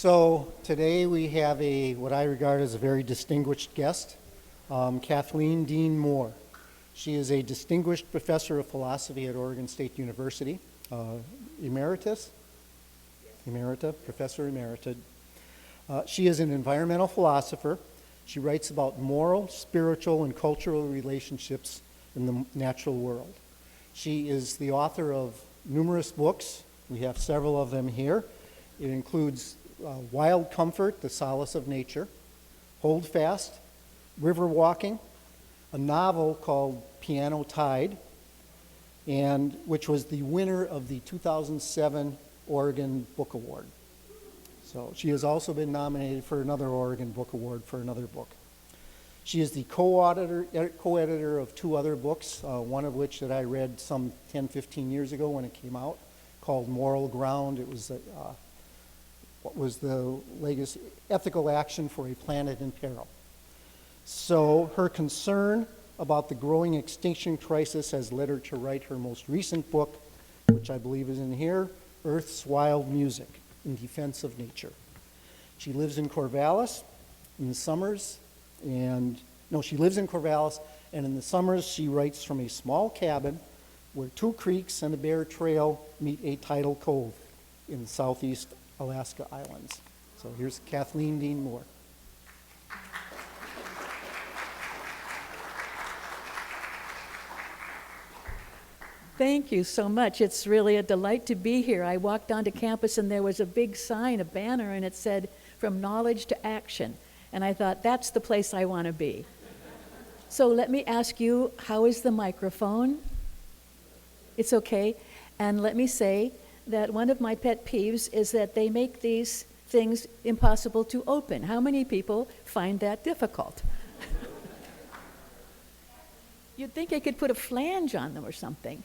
So today we have what I regard as a very distinguished guest, Kathleen Dean Moore. She is a Distinguished Professor of Philosophy at Oregon State University, Emeritus, Professor Emerita. She is an environmental philosopher. She writes about moral, spiritual, and cultural relationships in the natural world. She is the author of numerous books. We have several of them here. It includes Wild Comfort, The Solace of Nature, Hold Fast, River Walking, a novel called Piano Tide, and which was the winner of the 2007 Oregon Book Award. So she has also been nominated for another Oregon Book Award for another book. She is the co-editor of two other books, one of which that I read some 10, 15 years ago when it came out, called Moral Ground. It was what was the latest ethical action for a planet in peril. So her concern about the growing extinction crisis has led her to write her most recent book, which I believe is in here, Earth's Wild Music, in Defense of Nature. She lives in Corvallis in the summers, she lives in Corvallis, and in the summers she writes from a small cabin where two creeks and a bear trail meet a tidal cove in the southeast Alaska Islands. So here's Kathleen Dean Moore. Thank you so much. It's really a delight to be here. I walked onto campus and there was a big sign, a banner, and it said, "From knowledge to action." And I thought, that's the place I want to be. So let me ask you, how is the microphone? It's okay. And let me say that one of my pet peeves is that they make these things impossible to open. How many people find that difficult? You'd think I could put a flange on them or something.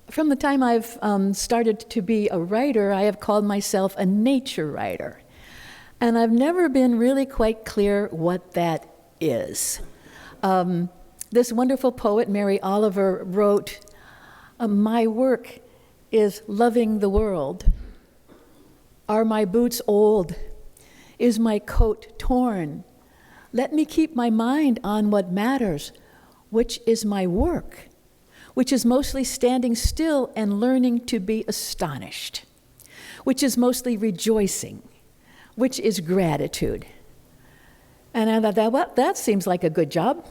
From the time I've started to be a writer, I have called myself a nature writer. And I've never been really quite clear what that is. This wonderful poet, Mary Oliver, wrote, "My work is loving the world. Are my boots old? Is my coat torn? Let me keep my mind on what matters, which is my work, which is mostly standing still and learning to be astonished, which is mostly rejoicing, which is gratitude." And I thought, well, that seems like a good job.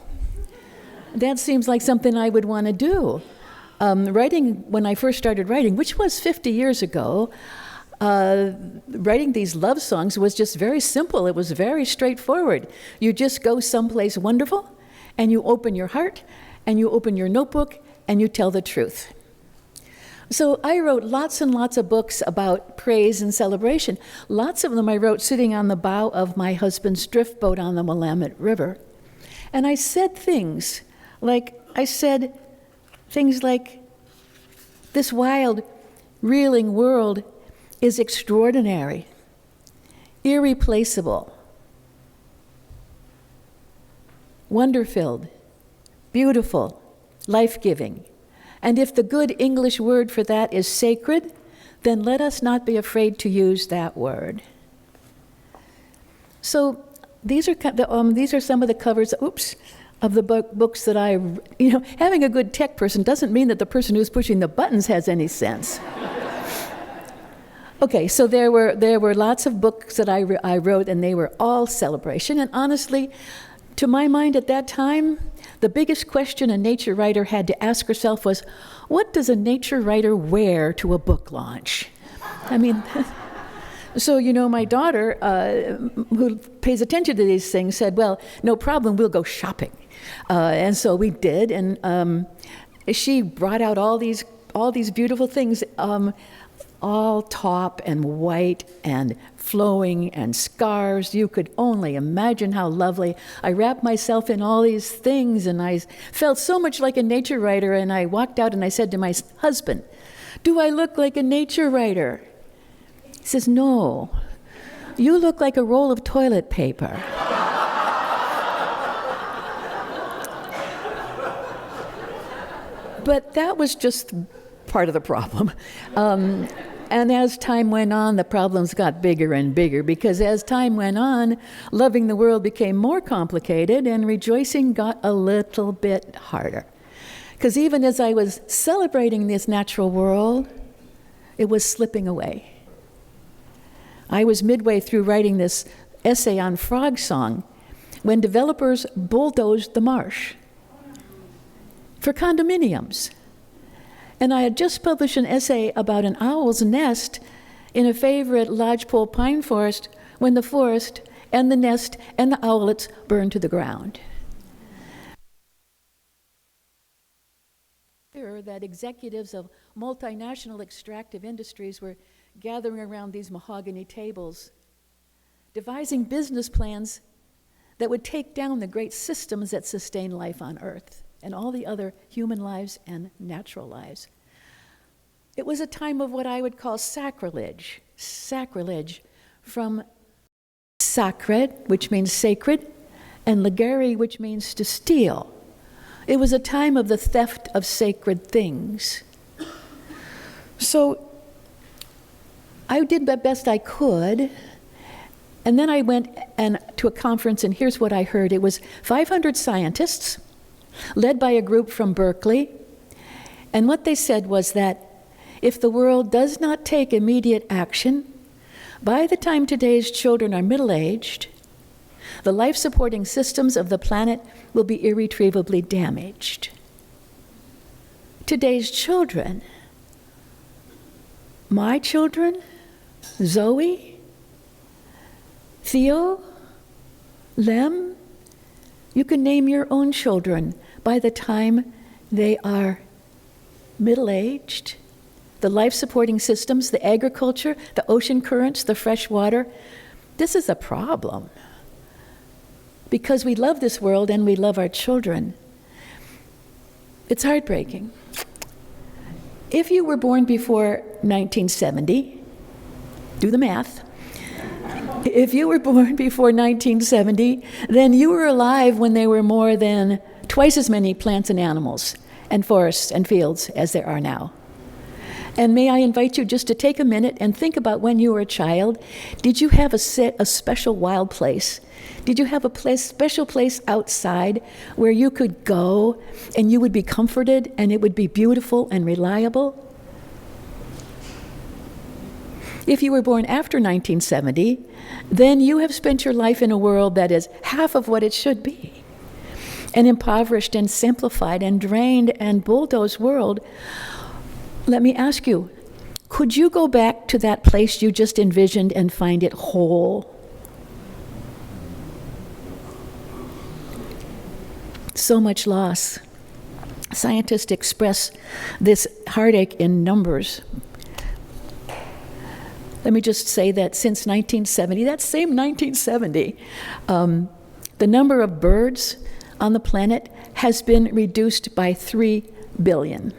That seems like something I would want to do. Writing, when I first started writing, which was 50 years ago, writing these love songs was just very simple. It was very straightforward. You just go someplace wonderful, and you open your heart, and you open your notebook, and you tell the truth. So I wrote lots and lots of books about praise and celebration. Lots of them I wrote sitting on the bow of my husband's drift boat on the Willamette River. And I said things like, this wild, reeling world is extraordinary, irreplaceable, wonder-filled, beautiful, life-giving. And if the good English word for that is sacred, then let us not be afraid to use that word. So these are some of the covers, of the books that having a good tech person doesn't mean that the person who's pushing the buttons has any sense. Okay, so there were lots of books that I wrote, and they were all celebration. And honestly, to my mind at that time, the biggest question a nature writer had to ask herself was, what does a nature writer wear to a book launch? I mean, so, my daughter, who pays attention to these things, said, well, no problem, we'll go shopping. And so we did, and she brought out all these beautiful things, all taupe and white and flowing and scarves. You could only imagine how lovely. I wrapped myself in all these things, and I felt so much like a nature writer, and I walked out and I said to my husband, "Do I look like a nature writer?" He says, "No, you look like a roll of toilet paper." But that was just part of the problem. And as time went on, the problems got bigger and bigger, because as time went on, loving the world became more complicated and rejoicing got a little bit harder. Because even as I was celebrating this natural world, it was slipping away. I was midway through writing this essay on frog song when developers bulldozed the marsh for condominiums. And I had just published an essay about an owl's nest in a favorite lodgepole pine forest when the forest and the nest and the owlets burned to the ground. That executives of multinational extractive industries were gathering around these mahogany tables, devising business plans that would take down the great systems that sustain life on Earth and all the other human lives and natural lives. It was a time of what I would call sacrilege. Sacrilege from sacred, which means sacred, and legere, which means to steal. It was a time of the theft of sacred things. So I did the best I could, and then I went to a conference, and here's what I heard. It was 500 scientists, led by a group from Berkeley, and what they said was that if the world does not take immediate action, by the time today's children are middle-aged, the life-supporting systems of the planet will be irretrievably damaged. Today's children, my children, Zoe, Theo, Lem, you can name your own children by the time they are middle-aged. The life-supporting systems, the agriculture, the ocean currents, the fresh water, this is a problem. Because we love this world and we love our children. It's heartbreaking. If you were born before 1970, do the math. If you were born before 1970, then you were alive when there were more than twice as many plants and animals and forests and fields as there are now. And may I invite you just to take a minute and think about when you were a child. Did you have a special wild place? Did you have a special place outside where you could go and you would be comforted and it would be beautiful and reliable? If you were born after 1970, then you have spent your life in a world that is half of what it should be. An impoverished and simplified and drained and bulldozed world. Let me ask you, could you go back to that place you just envisioned and find it whole? So much loss. Scientists express this heartache in numbers. Let me just say that since 1970, that same 1970, the number of birds on the planet has been reduced by 3 billion.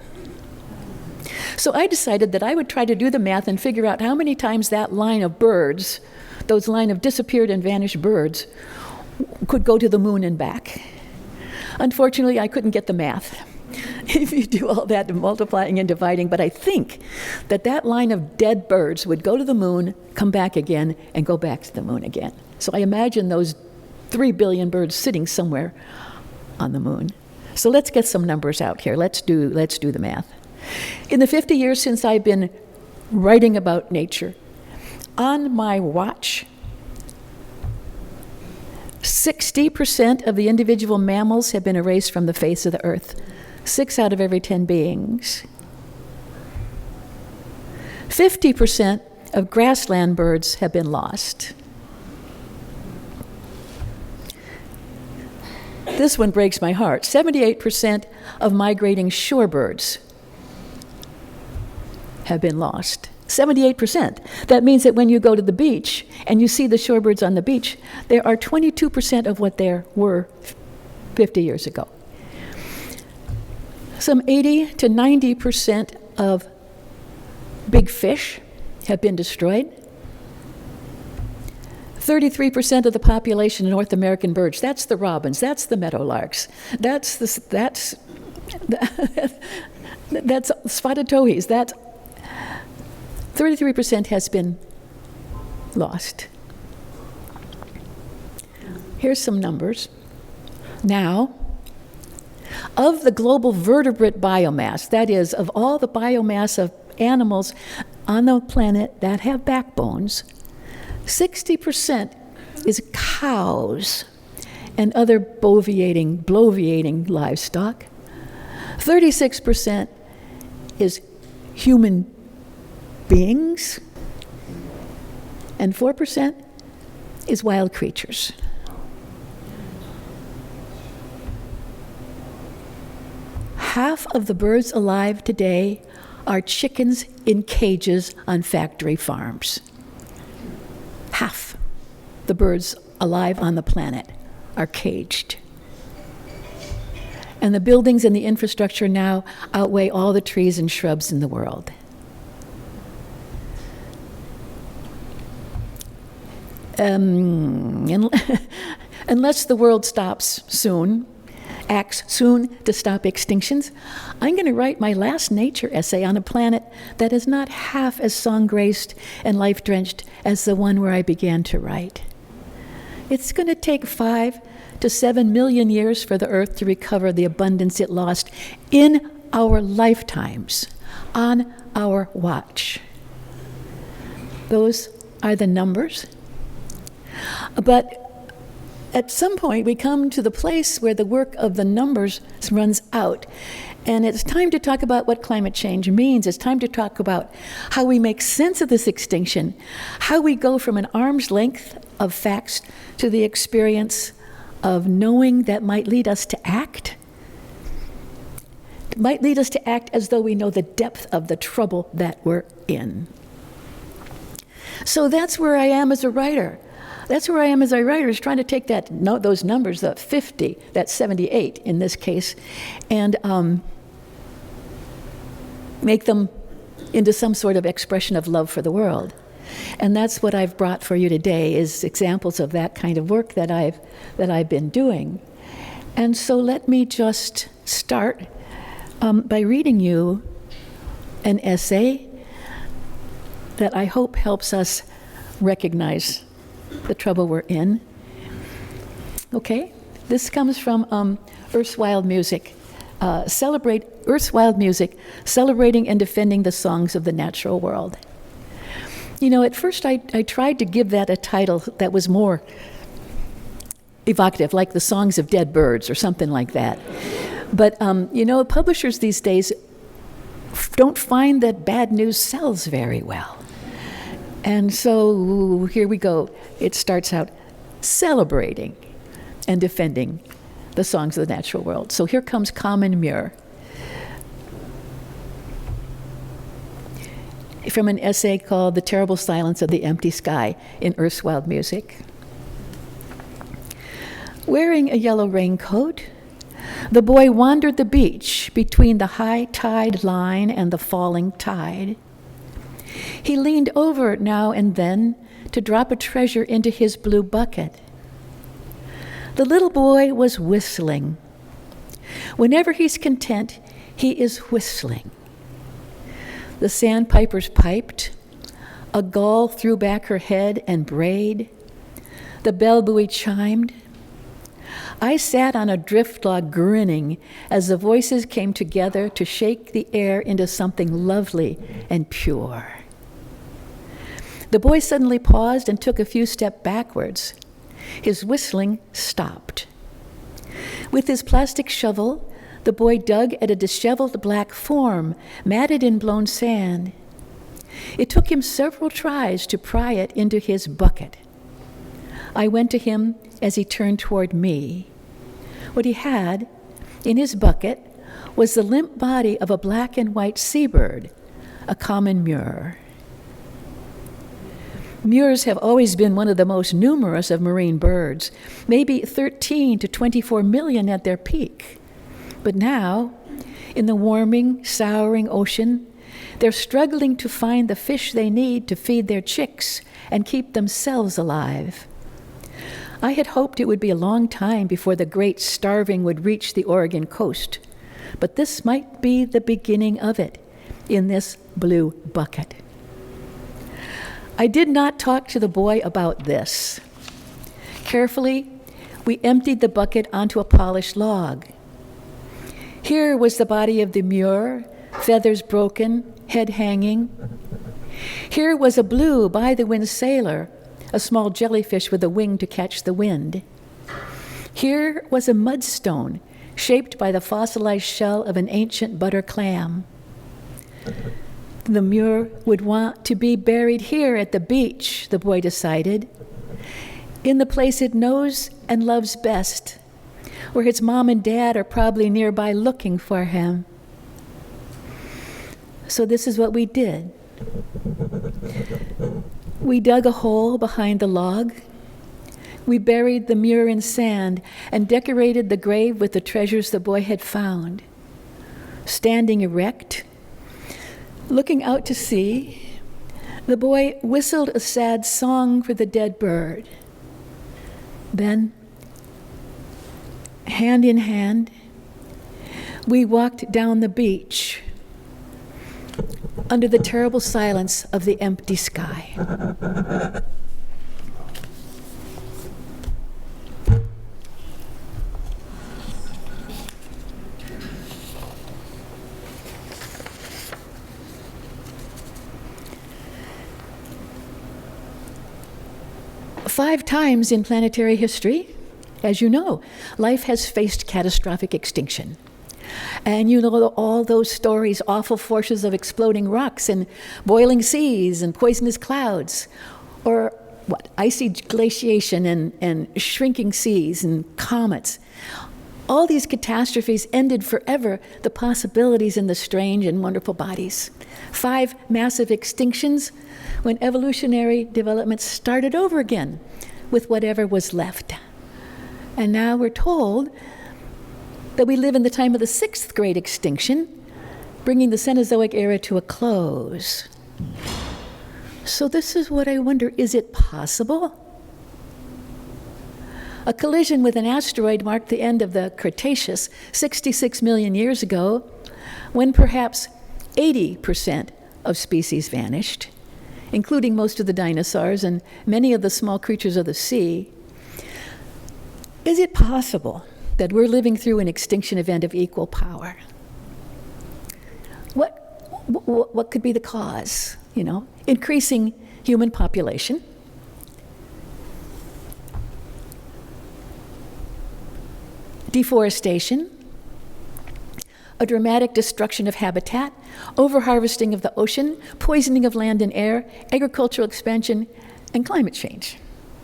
So I decided that I would try to do the math and figure out how many times that line of birds, those line of disappeared and vanished birds, could go to the moon and back. Unfortunately, I couldn't get the math. If you do all that multiplying and dividing, but I think that that line of dead birds would go to the moon, come back again, and go back to the moon again. So I imagine those 3 billion birds sitting somewhere on the moon. So let's get some numbers out here. Let's do the math. In the 50 years since I've been writing about nature, on my watch, 60% of the individual mammals have been erased from the face of the earth. 6 out of every 10 beings. 50% of grassland birds have been lost. This one breaks my heart. 78% of migrating shorebirds have been lost. 78%. That means that when you go to the beach and you see the shorebirds on the beach, there are 22% of what there were 50 years ago. Some 80 to 90% of big fish have been destroyed. 33% of the population of North American birds, that's the robins, that's the meadowlarks, that's spotted towhees, 33% has been lost. Here's some numbers. Now, of the global vertebrate biomass, that is, of all the biomass of animals on the planet that have backbones, 60% is cows and other bloviating livestock. 36% is human beings, and 4% is wild creatures. Half of the birds alive today are chickens in cages on factory farms. Half the birds alive on the planet are caged. And the buildings and the infrastructure now outweigh all the trees and shrubs in the world. Unless the world acts soon to stop extinctions, I'm going to write my last nature essay on a planet that is not half as song-graced and life-drenched as the one where I began to write. It's going to take 5 to 7 million years for the Earth to recover the abundance it lost in our lifetimes, on our watch. Those are the numbers. But at some point, we come to the place where the work of the numbers runs out. And it's time to talk about what climate change means. It's time to talk about how we make sense of this extinction, how we go from an arm's length of facts to the experience of knowing that might lead us to act. It might lead us to act as though we know the depth of the trouble that we're in. So that's where I am as a writer. That's where I am as a writer, is trying to take those numbers, the 50, that's 78 in this case, and make them into some sort of expression of love for the world. And that's what I've brought for you today, is examples of that kind of work that I've been doing. And so let me just start by reading you an essay that I hope helps us recognize the trouble we're in. Okay? This comes from Earth's Wild Music. Earth's Wild Music, celebrating and defending the songs of the natural world. You know, at first I tried to give that a title that was more evocative, like the songs of dead birds or something like that. But, publishers these days don't find that bad news sells very well. And so here we go. It starts out celebrating and defending the songs of the natural world. So here comes Common Muir from an essay called The Terrible Silence of the Empty Sky in Earth's Wild Music. Wearing a yellow raincoat, the boy wandered the beach between the high tide line and the falling tide. He leaned over now and then to drop a treasure into his blue bucket. The little boy was whistling. Whenever he's content, he is whistling. The sandpipers piped. A gull threw back her head and brayed. The bell buoy chimed. I sat on a drift log grinning as the voices came together to shake the air into something lovely and pure. The boy suddenly paused and took a few steps backwards. His whistling stopped. With his plastic shovel, the boy dug at a disheveled black form, matted in blown sand. It took him several tries to pry it into his bucket. I went to him as he turned toward me. What he had in his bucket was the limp body of a black and white seabird, a common Muir. Muirs have always been one of the most numerous of marine birds, maybe 13 to 24 million at their peak. But now, in the warming, souring ocean, they're struggling to find the fish they need to feed their chicks and keep themselves alive. I had hoped it would be a long time before the great starving would reach the Oregon coast, but this might be the beginning of it in this blue bucket. I did not talk to the boy about this. Carefully, we emptied the bucket onto a polished log. Here was the body of the mure, feathers broken, head hanging. Here was a blue by-the-wind sailor, a small jellyfish with a wing to catch the wind. Here was a mudstone, shaped by the fossilized shell of an ancient butter clam. The mure would want to be buried here at the beach, the boy decided, in the place it knows and loves best, where its mom and dad are probably nearby looking for him. So this is what we did. We dug a hole behind the log. We buried the mure in sand and decorated the grave with the treasures the boy had found. Standing erect, looking out to sea, the boy whistled a sad song for the dead bird. Then, hand in hand, we walked down the beach under the terrible silence of the empty sky. Five times in planetary history, as you know, life has faced catastrophic extinction. And you know all those stories, awful forces of exploding rocks and boiling seas and poisonous clouds, or icy glaciation and shrinking seas and comets. All these catastrophes ended forever the possibilities in the strange and wonderful bodies. 5 massive extinctions when evolutionary development started over again with whatever was left. And now we're told that we live in the time of the 6th great extinction, bringing the Cenozoic era to a close. So this is what I wonder, is it possible? A collision with an asteroid marked the end of the Cretaceous 66 million years ago, when perhaps 80% of species vanished, including most of the dinosaurs and many of the small creatures of the sea. Is it possible that we're living through an extinction event of equal power? What could be the cause? Increasing human population, deforestation, a dramatic destruction of habitat, overharvesting of the ocean, poisoning of land and air, agricultural expansion, and climate change.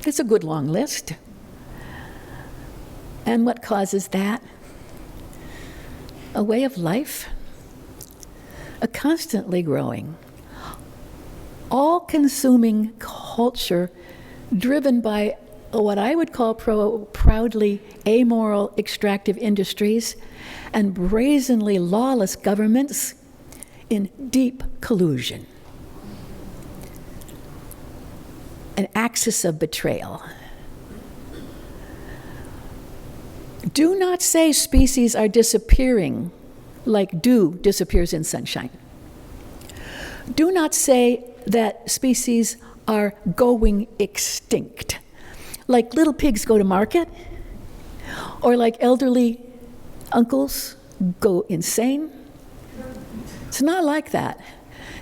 It's a good long list. And what causes that? A way of life, a constantly growing, all-consuming culture driven by what I would call proudly amoral extractive industries and brazenly lawless governments in deep collusion. An axis of betrayal. Do not say species are disappearing like dew disappears in sunshine. Do not say that species are going extinct, like little pigs go to market, or like elderly uncles go insane. It's not like that.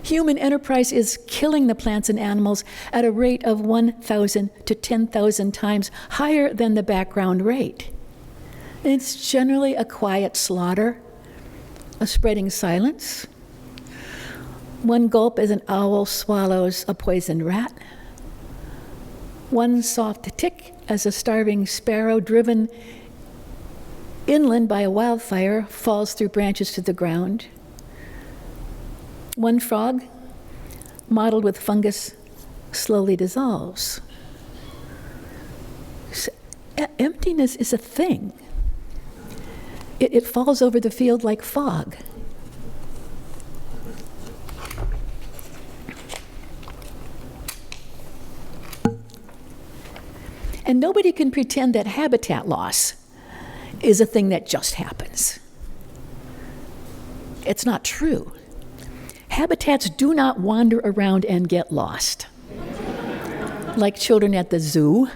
Human enterprise is killing the plants and animals at a rate of 1,000 to 10,000 times higher than the background rate. It's generally a quiet slaughter, a spreading silence. One gulp as an owl swallows a poisoned rat. One soft tick as a starving sparrow driven inland by a wildfire falls through branches to the ground. One frog, mottled with fungus, slowly dissolves. So, emptiness is a thing. It falls over the field like fog. And nobody can pretend that habitat loss is a thing that just happens. It's not true. Habitats do not wander around and get lost. like children at the zoo.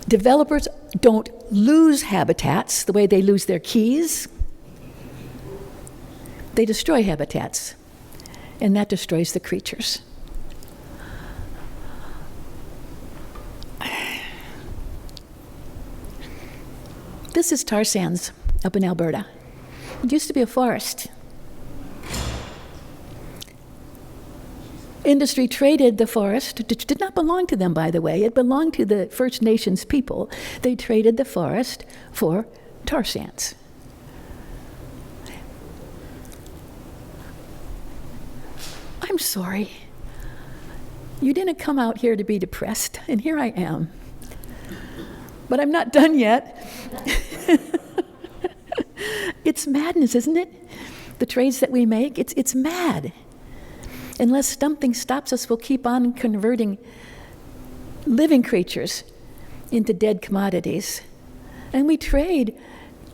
Developers don't lose habitats the way they lose their keys. They destroy habitats, and that destroys the creatures. This is tar sands up in Alberta. It used to be a forest. Industry traded the forest, which did not belong to them, by the way. It belonged to the First Nations people. They traded the forest for tar sands. I'm sorry. You didn't come out here to be depressed, and here I am. But I'm not done yet. It's madness, isn't it? The trades that we make, it's mad. Unless something stops us, we'll keep on converting living creatures into dead commodities. And we trade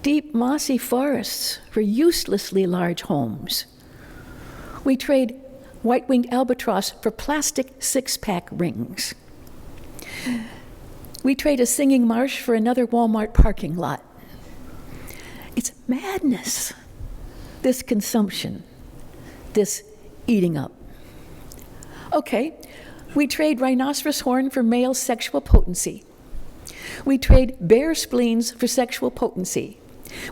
deep, mossy forests for uselessly large homes. We trade white-winged albatross for plastic six-pack rings. We trade a singing marsh for another Walmart parking lot. It's madness, this consumption, this eating up. Okay, we trade rhinoceros horn for male sexual potency. We trade bear spleens for sexual potency.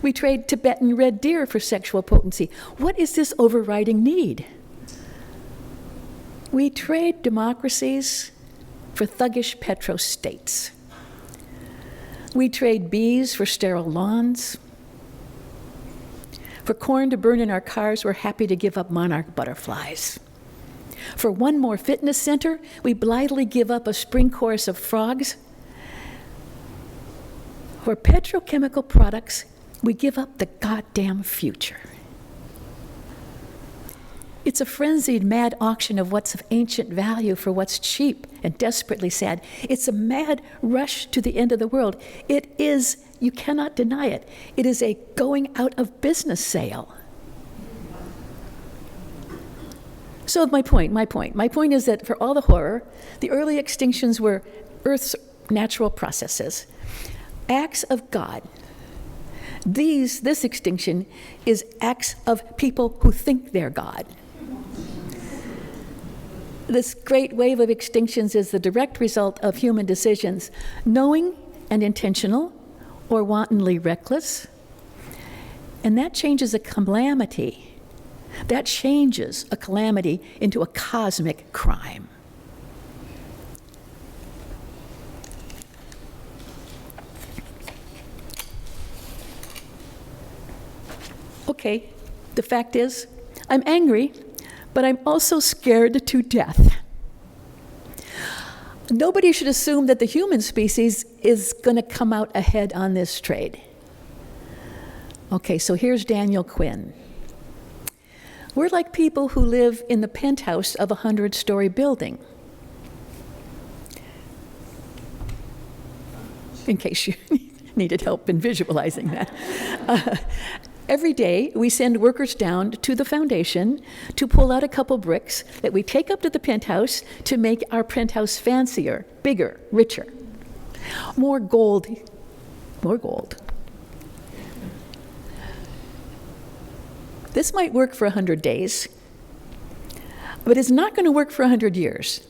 We trade Tibetan red deer for sexual potency. What is this overriding need? We trade democracies for thuggish petrostates. We trade bees for sterile lawns. For corn to burn in our cars, we're happy to give up monarch butterflies. For one more fitness center, we blithely give up a spring chorus of frogs. For petrochemical products, we give up the goddamn future. It's a frenzied, mad auction of what's of ancient value for what's cheap and desperately sad. It's a mad rush to the end of the world. It is, you cannot deny it, it is a going out of business sale. So my point is that for all the horror, the early extinctions were Earth's natural processes, acts of God. This extinction is acts of people who think they're God. This great wave of extinctions is the direct result of human decisions, knowing and intentional, or wantonly reckless. And that changes a calamity. That changes a calamity into a cosmic crime. Okay, the fact is, I'm angry, but I'm also scared to death. Nobody should assume that the human species is going to come out ahead on this trade. Okay, so here's Daniel Quinn. We're like people who live in the penthouse of a 100-story building. In case you needed help in visualizing that. Every day, we send workers down to the foundation to pull out a couple bricks that we take up to the penthouse to make our penthouse fancier, bigger, richer. More gold. This might work for 100 days, but it's not going to work for 100 years.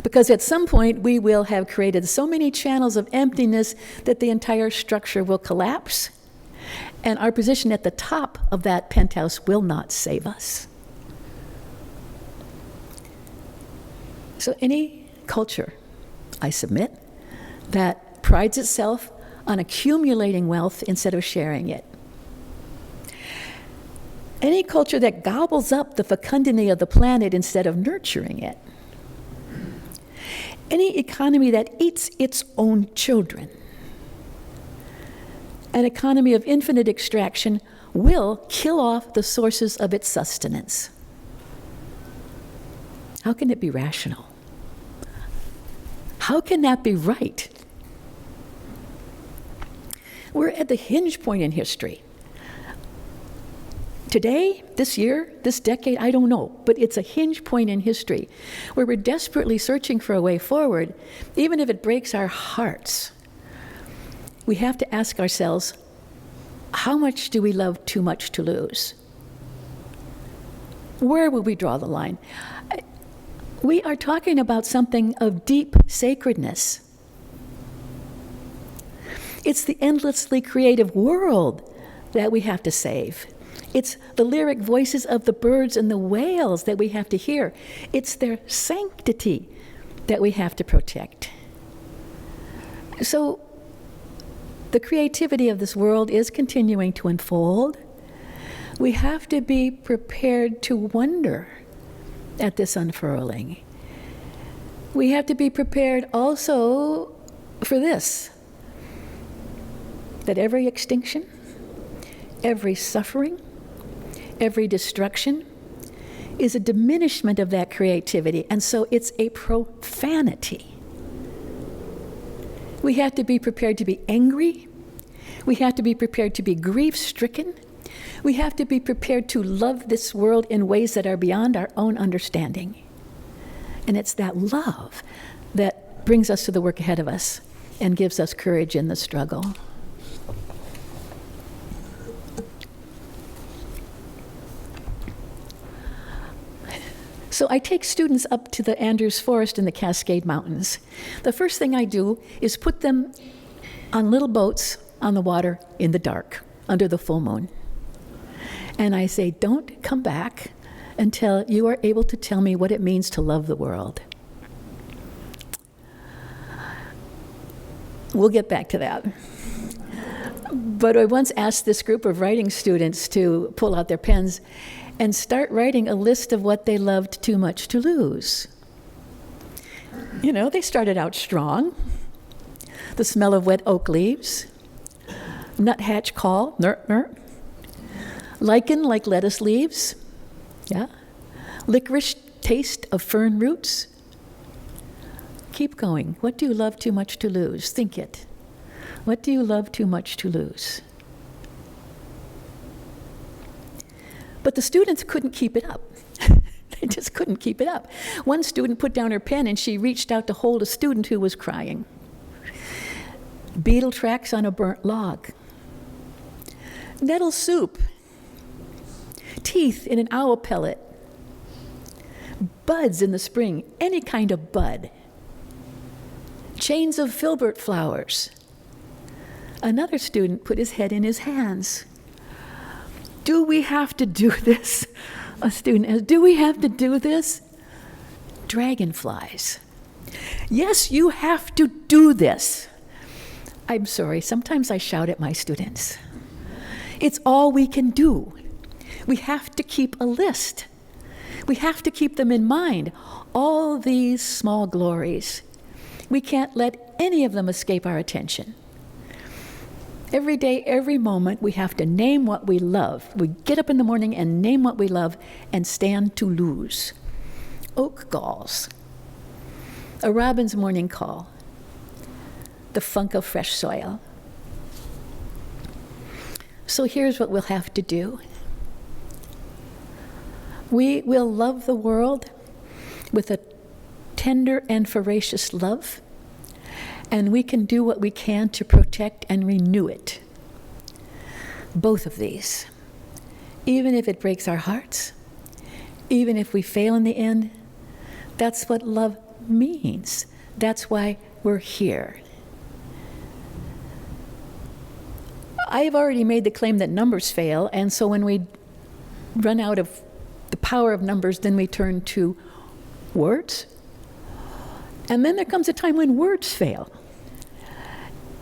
Because at some point, we will have created so many channels of emptiness that the entire structure will collapse. And our position at the top of that penthouse will not save us. So any culture, I submit, that prides itself on accumulating wealth instead of sharing it, any culture that gobbles up the fecundity of the planet instead of nurturing it, any economy that eats its own children, an economy of infinite extraction will kill off the sources of its sustenance. How can it be rational? How can that be right? We're at the hinge point in history. Today, this year, this decade, I don't know, but it's a hinge point in history where we're desperately searching for a way forward, even if it breaks our hearts. We have to ask ourselves, how much do we love too much to lose? Where will we draw the line? We are talking about something of deep sacredness. It's the endlessly creative world that we have to save. It's the lyric voices of the birds and the whales that we have to hear. It's their sanctity that we have to protect. So the creativity of this world is continuing to unfold. We have to be prepared to wonder at this unfurling. We have to be prepared also for this, that every extinction, every suffering, every destruction is a diminishment of that creativity, and so it's a profanity. We have to be prepared to be angry. We have to be prepared to be grief-stricken. We have to be prepared to love this world in ways that are beyond our own understanding. And it's that love that brings us to the work ahead of us and gives us courage in the struggle. So I take students up to the Andrews Forest in the Cascade Mountains. The first thing I do is put them on little boats on the water in the dark, under the full moon. And I say, don't come back until you are able to tell me what it means to love the world. We'll get back to that. But I once asked this group of writing students to pull out their pens and start writing a list of what they loved too much to lose. You know, they started out strong. The smell of wet oak leaves, nuthatch call, lichen like lettuce leaves, yeah, licorice taste of fern roots. Keep going. What do you love too much to lose? Think it. What do you love too much to lose? But the students couldn't keep it up. They just couldn't keep it up. One student put down her pen and she reached out to hold a student who was crying. Beetle tracks on a burnt log. Nettle soup. Teeth in an owl pellet. Buds in the spring, any kind of bud. Chains of filbert flowers. Another student put his head in his hands. Do we have to do this? A student asked, do we have to do this? Dragonflies. Yes, you have to do this. I'm sorry, sometimes I shout at my students. It's all we can do. We have to keep a list. We have to keep them in mind, all these small glories. We can't let any of them escape our attention. Every day, every moment, we have to name what we love. We get up in the morning and name what we love and stand to lose. Oak galls, a robin's morning call, the funk of fresh soil. So here's what we'll have to do. We will love the world with a tender and voracious love, and we can do what we can to protect and renew it. Both of these. Even if it breaks our hearts, even if we fail in the end, that's what love means. That's why we're here. I've already made the claim that numbers fail, and so when we run out of the power of numbers, then we turn to words. And then there comes a time when words fail.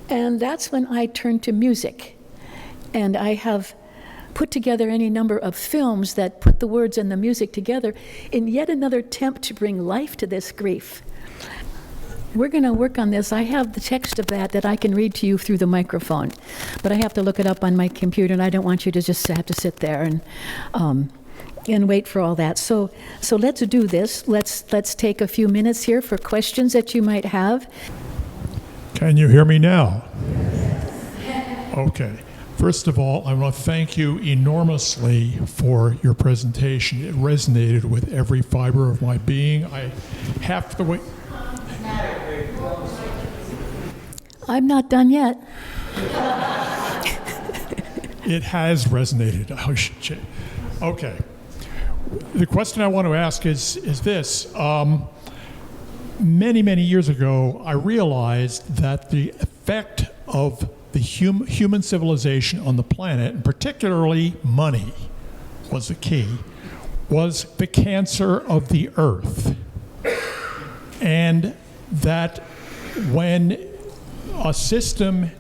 And that's when I turn to music. And I have put together any number of films that put the words and the music together in yet another attempt to bring life to this grief. We're going to work on this. I have the text of that I can read to you through the microphone. But I have to look it up on my computer, and I don't want you to just have to sit there and wait for all that. So let's do this. Let's take a few minutes here for questions that you might have. Can you hear me now? Okay. First of all, I want to thank you enormously for your presentation. It resonated with every fiber of my being. I have to wait. I'm not done yet. It has resonated. Oh, shit. Okay. The question I want to ask is this. Many, many years ago, I realized that the effect of the human civilization on the planet, and particularly money was the key, was the cancer of the earth. And that when a system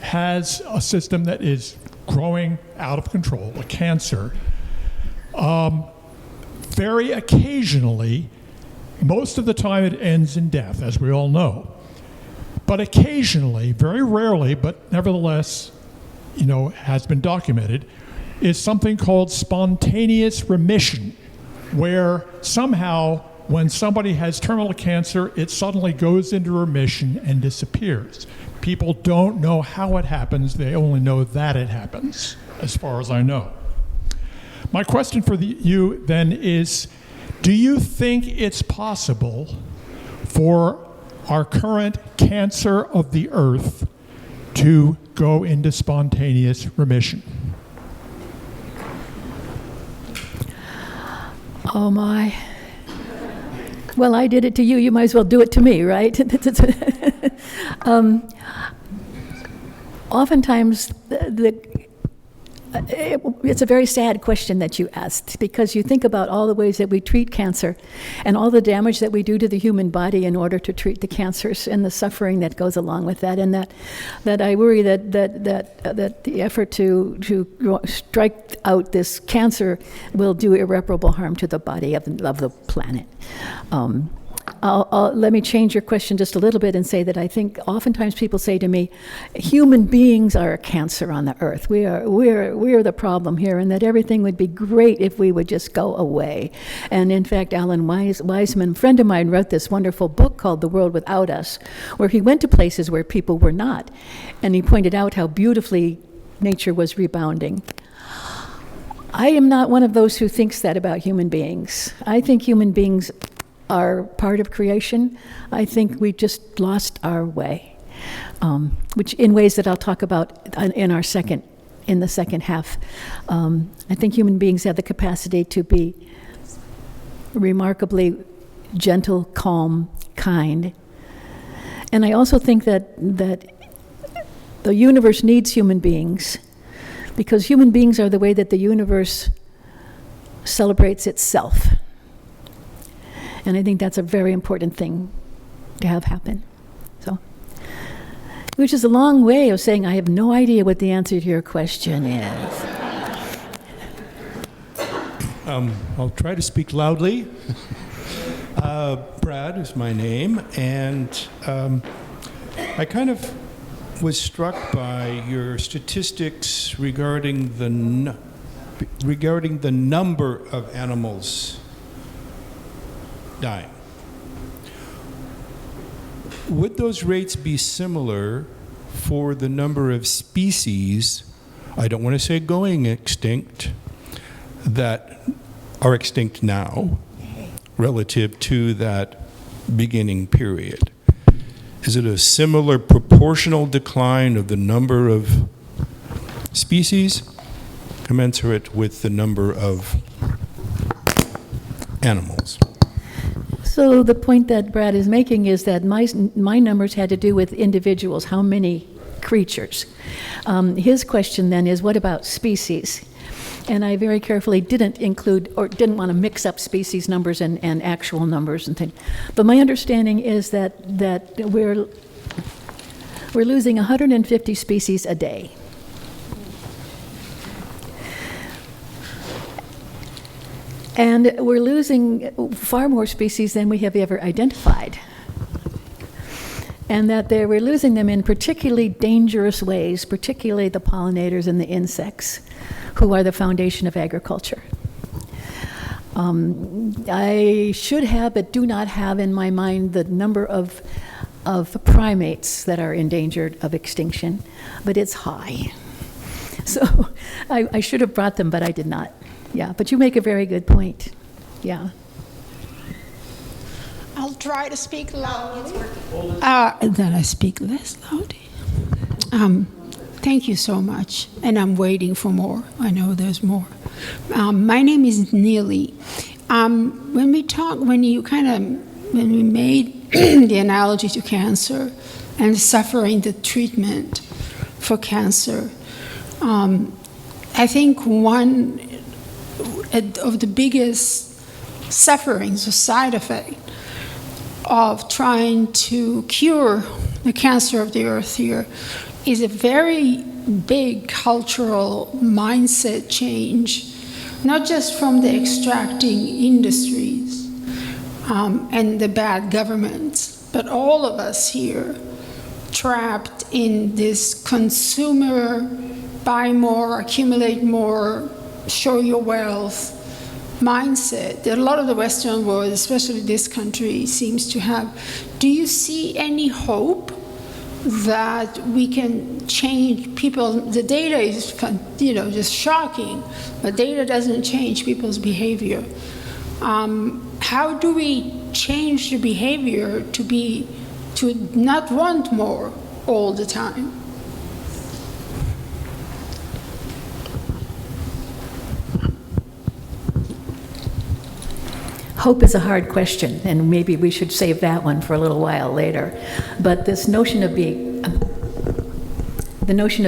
has a system that is growing out of control, a cancer, very occasionally, most of the time it ends in death, as we all know. But occasionally, very rarely, but nevertheless, has been documented, is something called spontaneous remission, where somehow when somebody has terminal cancer, it suddenly goes into remission and disappears. People don't know how it happens, they only know that it happens, as far as I know. My question for you then is, do you think it's possible for our current cancer of the earth to go into spontaneous remission? Oh my. Well, I did it to you, you might as well do it to me, right? Oftentimes, it's a very sad question that you asked, because you think about all the ways that we treat cancer and all the damage that we do to the human body in order to treat the cancers and the suffering that goes along with that, and that I worry that the effort to strike out this cancer will do irreparable harm to the body of the planet. Let me change your question just a little bit and say that I think oftentimes people say to me, human beings are a cancer on the earth. We are the problem here, and that everything would be great if we would just go away. And in fact, Alan Weisman, a friend of mine, wrote this wonderful book called The World Without Us, where he went to places where people were not, and he pointed out how beautifully nature was rebounding. I am not one of those who thinks that about human beings. I think human beings are part of creation. I think we just lost our way, which in ways that I'll talk about in the second half. I think human beings have the capacity to be remarkably gentle, calm, kind. And I also think that the universe needs human beings, because human beings are the way that the universe celebrates itself. And I think that's a very important thing to have happen. So, which is a long way of saying I have no idea what the answer to your question is. I'll try to speak loudly. Brad is my name, and I kind of was struck by your statistics regarding the number of animals dying. Would those rates be similar for the number of species, I don't want to say going extinct, that are extinct now relative to that beginning period? Is it a similar proportional decline of the number of species commensurate with the number of animals? So the point that Brad is making is that my numbers had to do with individuals, how many creatures. His question then is, what about species? And I very carefully didn't include, or didn't want to mix up species numbers and actual numbers and things. But my understanding is that we're losing 150 species a day. And we're losing far more species than we have ever identified. And that we're losing them in particularly dangerous ways, particularly the pollinators and the insects, who are the foundation of agriculture. I should have, but do not have in my mind, the number of primates that are endangered of extinction, but it's high. So I should have brought them, but I did not. Yeah, but you make a very good point. Yeah. I'll try to speak loudly. Then I speak less loudly. Thank you so much, and I'm waiting for more. I know there's more. My name is Neely. When we made the analogy to cancer and suffering, the treatment for cancer, I think one of the biggest sufferings or side effect of trying to cure the cancer of the earth here is a very big cultural mindset change, not just from the extracting industries and the bad governments, but all of us here trapped in this consumer, buy more, accumulate more, show your wealth mindset that a lot of the Western world, especially this country, seems to have. Do you see any hope that we can change people? The data is, just shocking, but data doesn't change people's behavior. How do we change the behavior to not want more all the time? Hope is a hard question, and maybe we should save that one for a little while later. But this notion of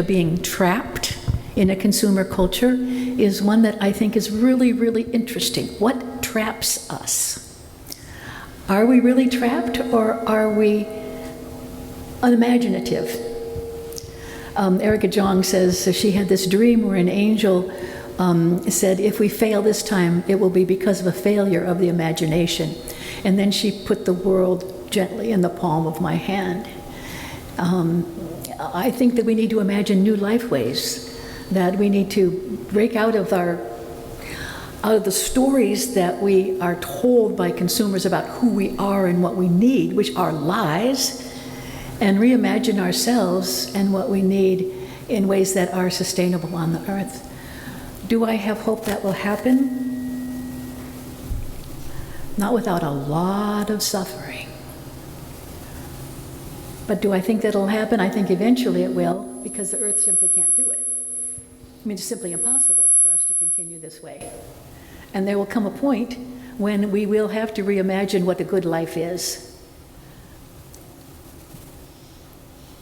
being trapped in a consumer culture is one that I think is really, really interesting. What traps us? Are we really trapped, or are we unimaginative? Erica Jong says she had this dream where an angel said, if we fail this time, it will be because of a failure of the imagination. And then she put the world gently in the palm of my hand. I think that we need to imagine new life ways, that we need to break out of the stories that we are told by consumers about who we are and what we need, which are lies, and reimagine ourselves and what we need in ways that are sustainable on the earth. Do I have hope that will happen? Not without a lot of suffering. But do I think that'll happen? I think eventually it will, because the earth simply can't do it. I mean, it's simply impossible for us to continue this way. And there will come a point when we will have to reimagine what a good life is.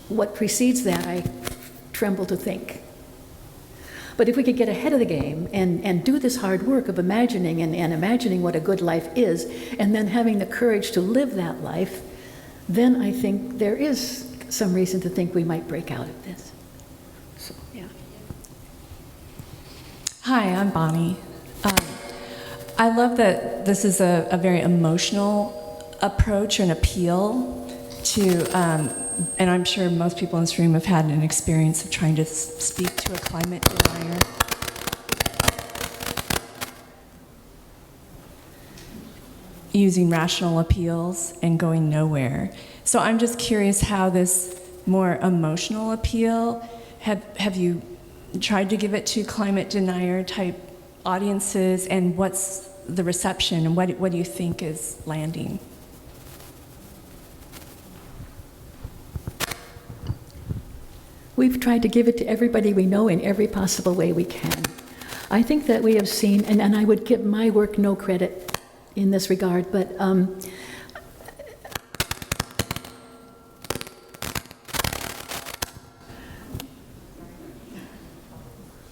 What precedes that, I tremble to think. But if we could get ahead of the game and do this hard work of imagining and imagining what a good life is, and then having the courage to live that life, then I think there is some reason to think we might break out of this. So, yeah. Hi, I'm Bonnie. I love that this is a very emotional approach or an appeal to, and I'm sure most people in this room have had an experience of trying to speak to a climate denier. Using rational appeals and going nowhere. So I'm just curious how this more emotional appeal, have you tried to give it to climate denier type audiences, and what's the reception, and what do you think is landing? We've tried to give it to everybody we know in every possible way we can. I think that we have seen, and I would give my work no credit in this regard, but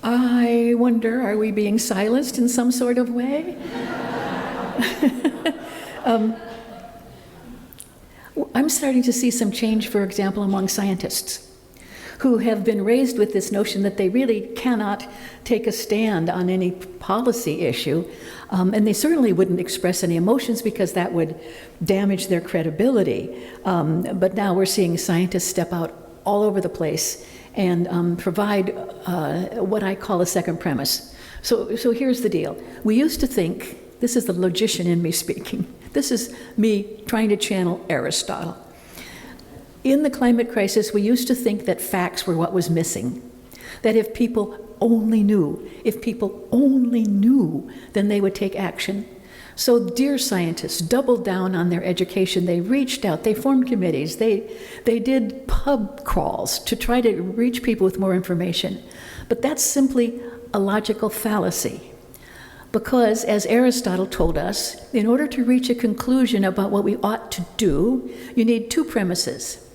I wonder, are we being silenced in some sort of way? I'm starting to see some change, for example, among scientists who have been raised with this notion that they really cannot take a stand on any policy issue, and they certainly wouldn't express any emotions because that would damage their credibility. But now we're seeing scientists step out all over the place and provide what I call a second premise. So here's the deal. We used to think, this is the logician in me speaking, this is me trying to channel Aristotle. In the climate crisis, we used to think that facts were what was missing, that if people only knew. If people only knew, then they would take action. So dear scientists doubled down on their education. They reached out, they formed committees, they did pub crawls to try to reach people with more information. But that's simply a logical fallacy. Because, as Aristotle told us, in order to reach a conclusion about what we ought to do, you need two premises.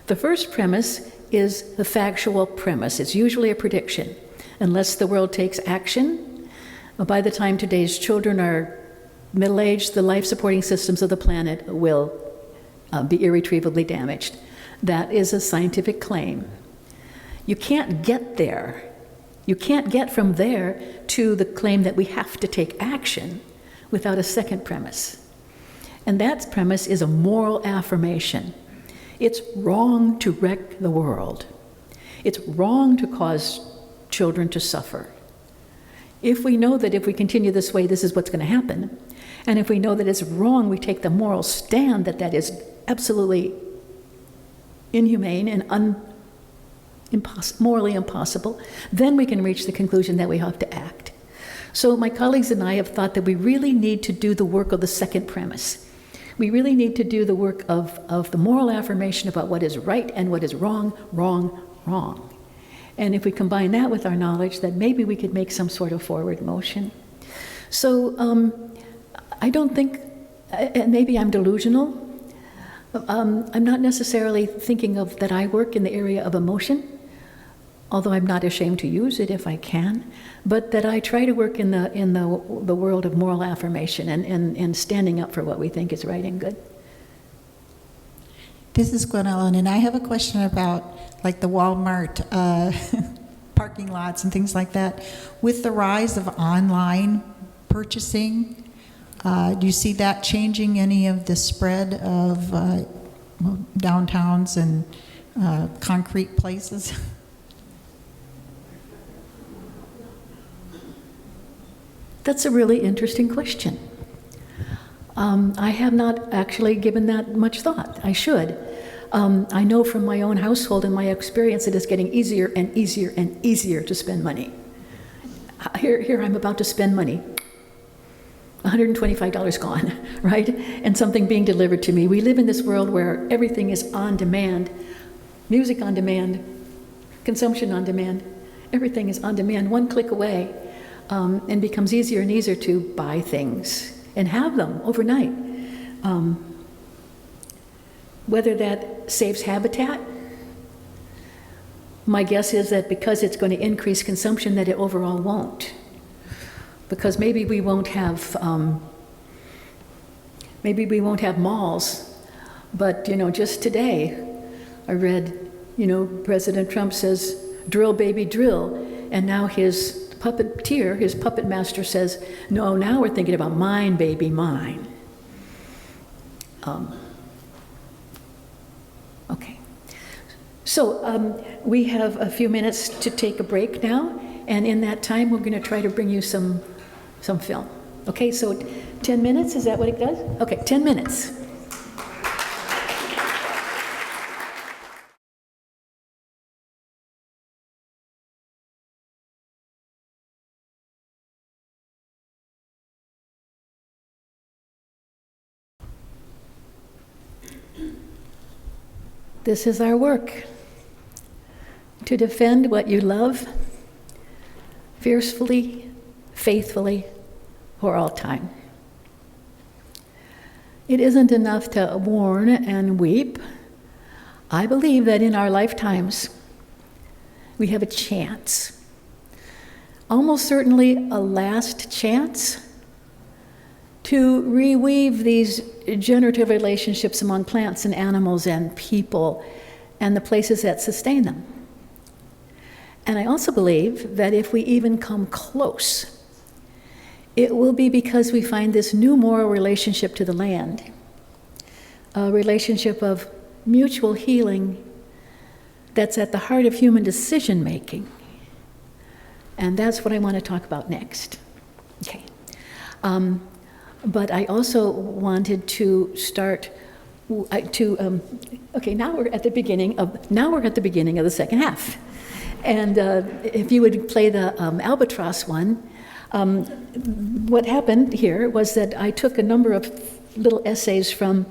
The first premise is the factual premise. It's usually a prediction. Unless the world takes action, by the time today's children are middle-aged, the life-supporting systems of the planet will be irretrievably damaged. That is a scientific claim. You can't get there. You can't get from there to the claim that we have to take action without a second premise. And that premise is a moral affirmation. It's wrong to wreck the world. It's wrong to cause children to suffer. If we know that if we continue this way, this is what's going to happen, and if we know that it's wrong, we take the moral stand that that is absolutely inhumane and morally impossible, then we can reach the conclusion that we have to act. So my colleagues and I have thought that we really need to do the work of the second premise. We really need to do the work of the moral affirmation about what is right and what is wrong, wrong, wrong. And if we combine that with our knowledge, then maybe we could make some sort of forward motion. So I don't think, and maybe I'm delusional, I'm not necessarily thinking of that I work in the area of emotion, although I'm not ashamed to use it if I can, but that I try to work in the world of moral affirmation and standing up for what we think is right and good. This is Gwen Ellen, and I have a question about like the Walmart parking lots and things like that. With the rise of online purchasing, do you see that changing any of the spread of downtowns and concrete places? That's a really interesting question. I have not actually given that much thought. I should. I know from my own household and my experience it is getting easier and easier and easier to spend money. Here I'm about to spend money. $125 gone, right? And something being delivered to me. We live in this world where everything is on demand. Music on demand, consumption on demand. Everything is on demand, one click away, and becomes easier and easier to buy things and have them overnight. Whether that saves habitat, my guess is that because it's going to increase consumption that it overall won't. Because maybe we won't have malls, but just today I read, President Trump says, "Drill, baby, drill," and now his puppeteer, his puppet master says, "No, now we're thinking about mine, baby, mine." Okay, so we have a few minutes to take a break now, and in that time we're going to try to bring you some film. Okay, so 10 minutes, is that what it does? Okay, 10 minutes. This is our work, to defend what you love fiercely, faithfully, for all time. It isn't enough to warn and weep. I believe that in our lifetimes, we have a chance, almost certainly a last chance, to reweave these generative relationships among plants and animals and people and the places that sustain them. And I also believe that if we even come close, it will be because we find this new moral relationship to the land, a relationship of mutual healing that's at the heart of human decision making. And that's what I want to talk about next. Okay. But I also wanted to start okay, now we're at the beginning of the second half. And if you would play the albatross one, what happened here was that I took a number of little essays from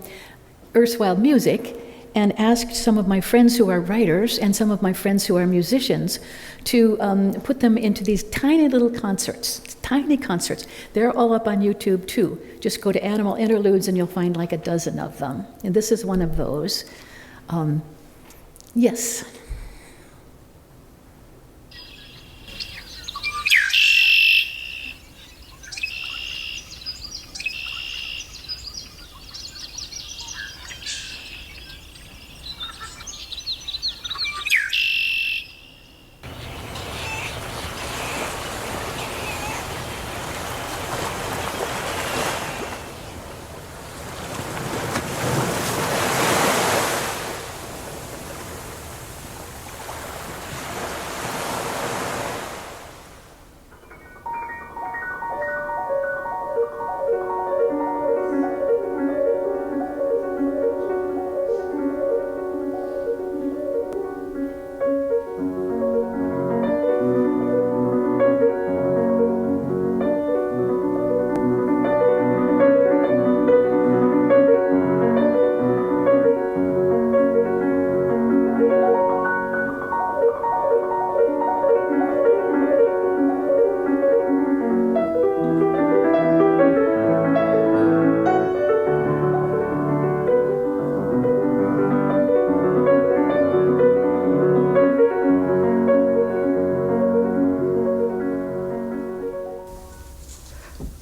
Earth's Wild Music and asked some of my friends who are writers and some of my friends who are musicians to put them into these tiny little concerts, tiny concerts. They're all up on YouTube too. Just go to Animal Interludes and you'll find like a dozen of them. And this is one of those. Yes.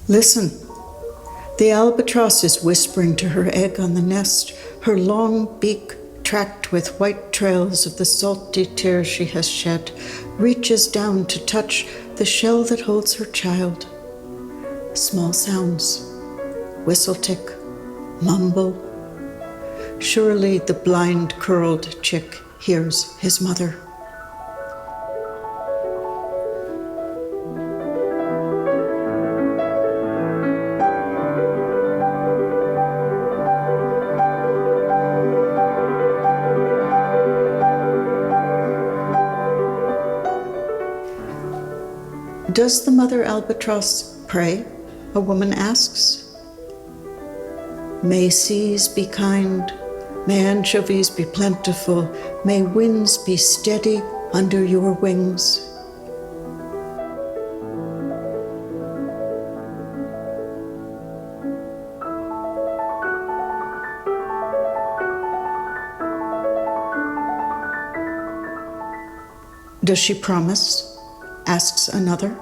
Listen, the albatross is whispering to her egg on the nest, her long beak tracked with white trails of the salty tears she has shed, reaches down to touch the shell that holds her child. Small sounds, whistle-tick, mumble. Surely the blind curled chick hears his mother. Does the mother albatross pray? A woman asks. May seas be kind, may anchovies be plentiful, may winds be steady under your wings. Does she promise? Asks another.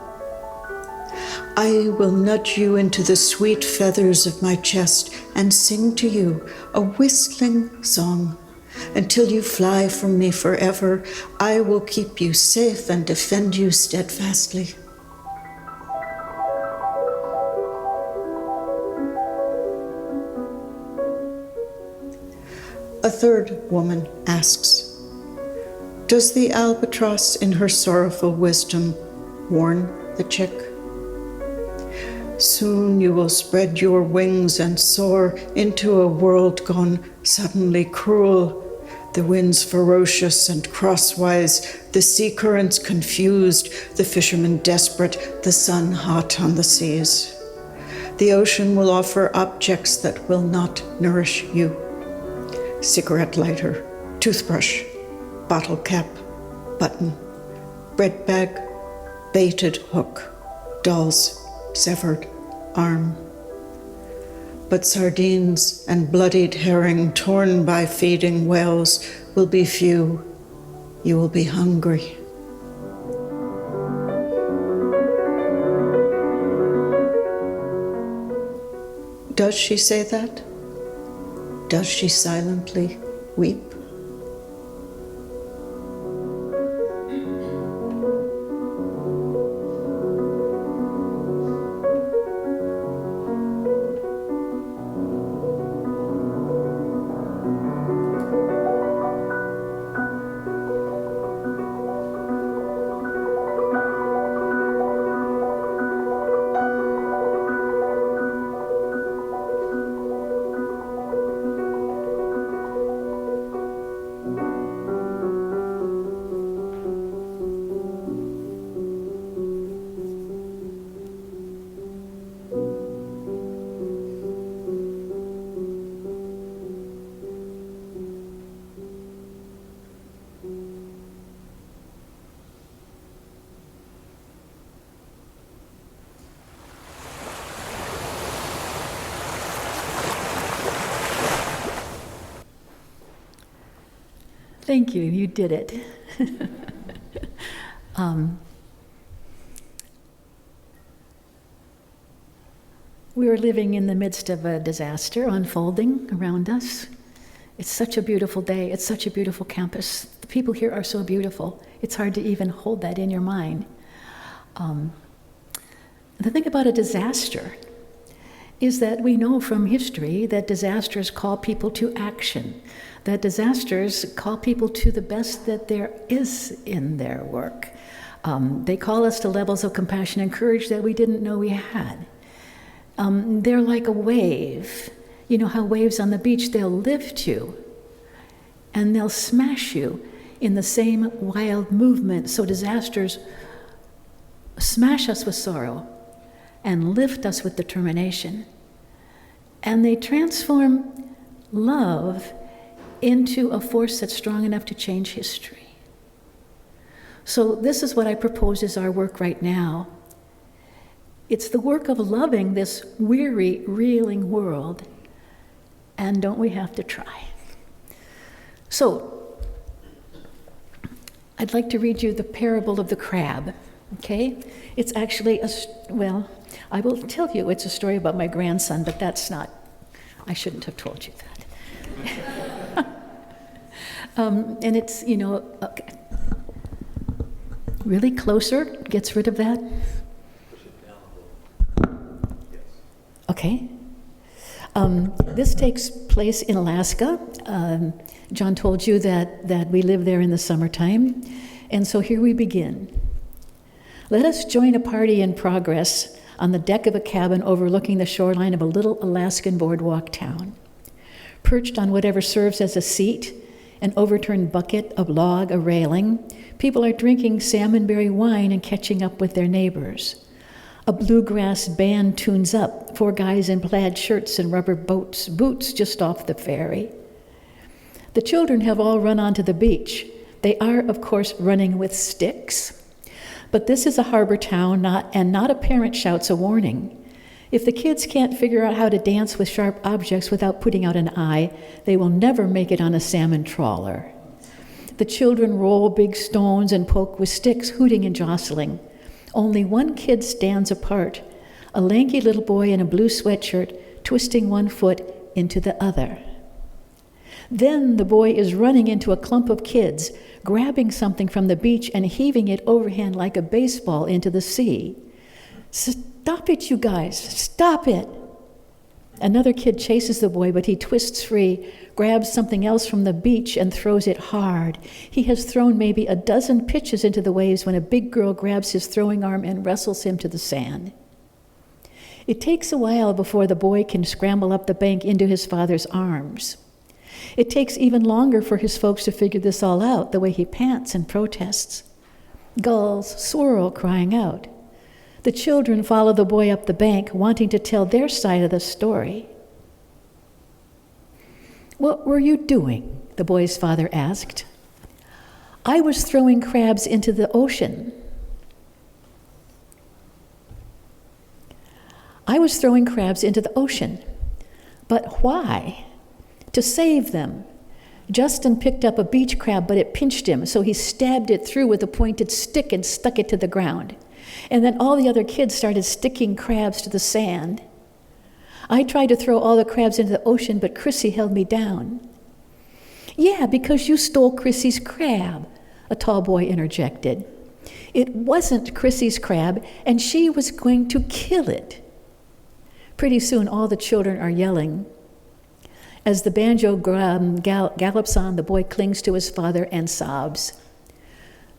I will nudge you into the sweet feathers of my chest and sing to you a whistling song. Until you fly from me forever, I will keep you safe and defend you steadfastly. A third woman asks, does the albatross in her sorrowful wisdom warn the chick? Soon you will spread your wings and soar into a world gone suddenly cruel, the winds ferocious and crosswise, the sea currents confused, the fishermen desperate, the sun hot on the seas. The ocean will offer objects that will not nourish you. Cigarette lighter, toothbrush, bottle cap, button, bread bag, baited hook, doll's severed arm. But sardines and bloodied herring torn by feeding whales will be few. You will be hungry. Does she say that? Does she silently weep? Thank you. You did it. We are living in the midst of a disaster unfolding around us. It's such a beautiful day. It's such a beautiful campus. The people here are so beautiful. It's hard to even hold that in your mind. The thing about a disaster is that we know from history that disasters call people to action, that disasters call people to the best that there is in their work. They call us to levels of compassion and courage that we didn't know we had. They're like a wave. You know how waves on the beach, they'll lift you and they'll smash you in the same wild movement. So disasters smash us with sorrow and lift us with determination. And they transform love into a force that's strong enough to change history. So this is what I propose is our work right now. It's the work of loving this weary, reeling world. And don't we have to try? So, I'd like to read you the parable of the crab, okay? It's actually I will tell you it's a story about my grandson, but that's not, I shouldn't have told you that. And it's, okay. Really closer, gets rid of that. Okay. This takes place in Alaska. John told you that we live there in the summertime. And so here we begin. Let us join a party in progress on the deck of a cabin overlooking the shoreline of a little Alaskan boardwalk town. Perched on whatever serves as a seat, an overturned bucket, a log, a railing, people are drinking salmonberry wine and catching up with their neighbors. A bluegrass band tunes up, 4 guys in plaid shirts and rubber boots just off the ferry. The children have all run onto the beach. They are, of course, running with sticks. But this is a harbor town, not a parent shouts a warning. If the kids can't figure out how to dance with sharp objects without putting out an eye, they will never make it on a salmon trawler. The children roll big stones and poke with sticks, hooting and jostling. Only one kid stands apart, a lanky little boy in a blue sweatshirt, twisting one foot into the other. Then the boy is running into a clump of kids, grabbing something from the beach and heaving it overhand like a baseball into the sea. Stop it, you guys, stop it. Another kid chases the boy, but he twists free, grabs something else from the beach and throws it hard. He has thrown maybe a dozen pitches into the waves when a big girl grabs his throwing arm and wrestles him to the sand. It takes a while before the boy can scramble up the bank into his father's arms. It takes even longer for his folks to figure this all out, the way he pants and protests. Gulls swirl, crying out. The children follow the boy up the bank, wanting to tell their side of the story. "What were you doing?" the boy's father asked. "I was throwing crabs into the ocean." "I was throwing crabs into the ocean. But why?" "To save them. Justin picked up a beach crab, but it pinched him, so he stabbed it through with a pointed stick and stuck it to the ground. And then all the other kids started sticking crabs to the sand. I tried to throw all the crabs into the ocean, but Chrissy held me down." "Yeah, because you stole Chrissy's crab," a tall boy interjected. "It wasn't Chrissy's crab, and she was going to kill it." Pretty soon, all the children are yelling. As the banjo gallops on, the boy clings to his father and sobs.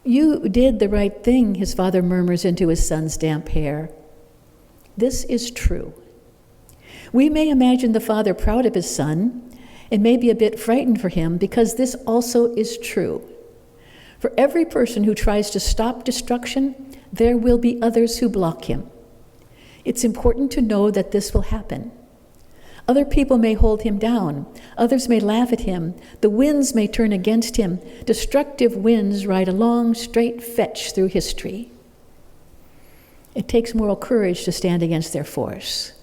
"You did the right thing," his father murmurs into his son's damp hair. This is true. We may imagine the father proud of his son and maybe a bit frightened for him, because this also is true. For every person who tries to stop destruction, there will be others who block him. It's important to know that this will happen. Other people may hold him down. Others may laugh at him. The winds may turn against him. Destructive winds ride a long, straight fetch through history. It takes moral courage to stand against their force.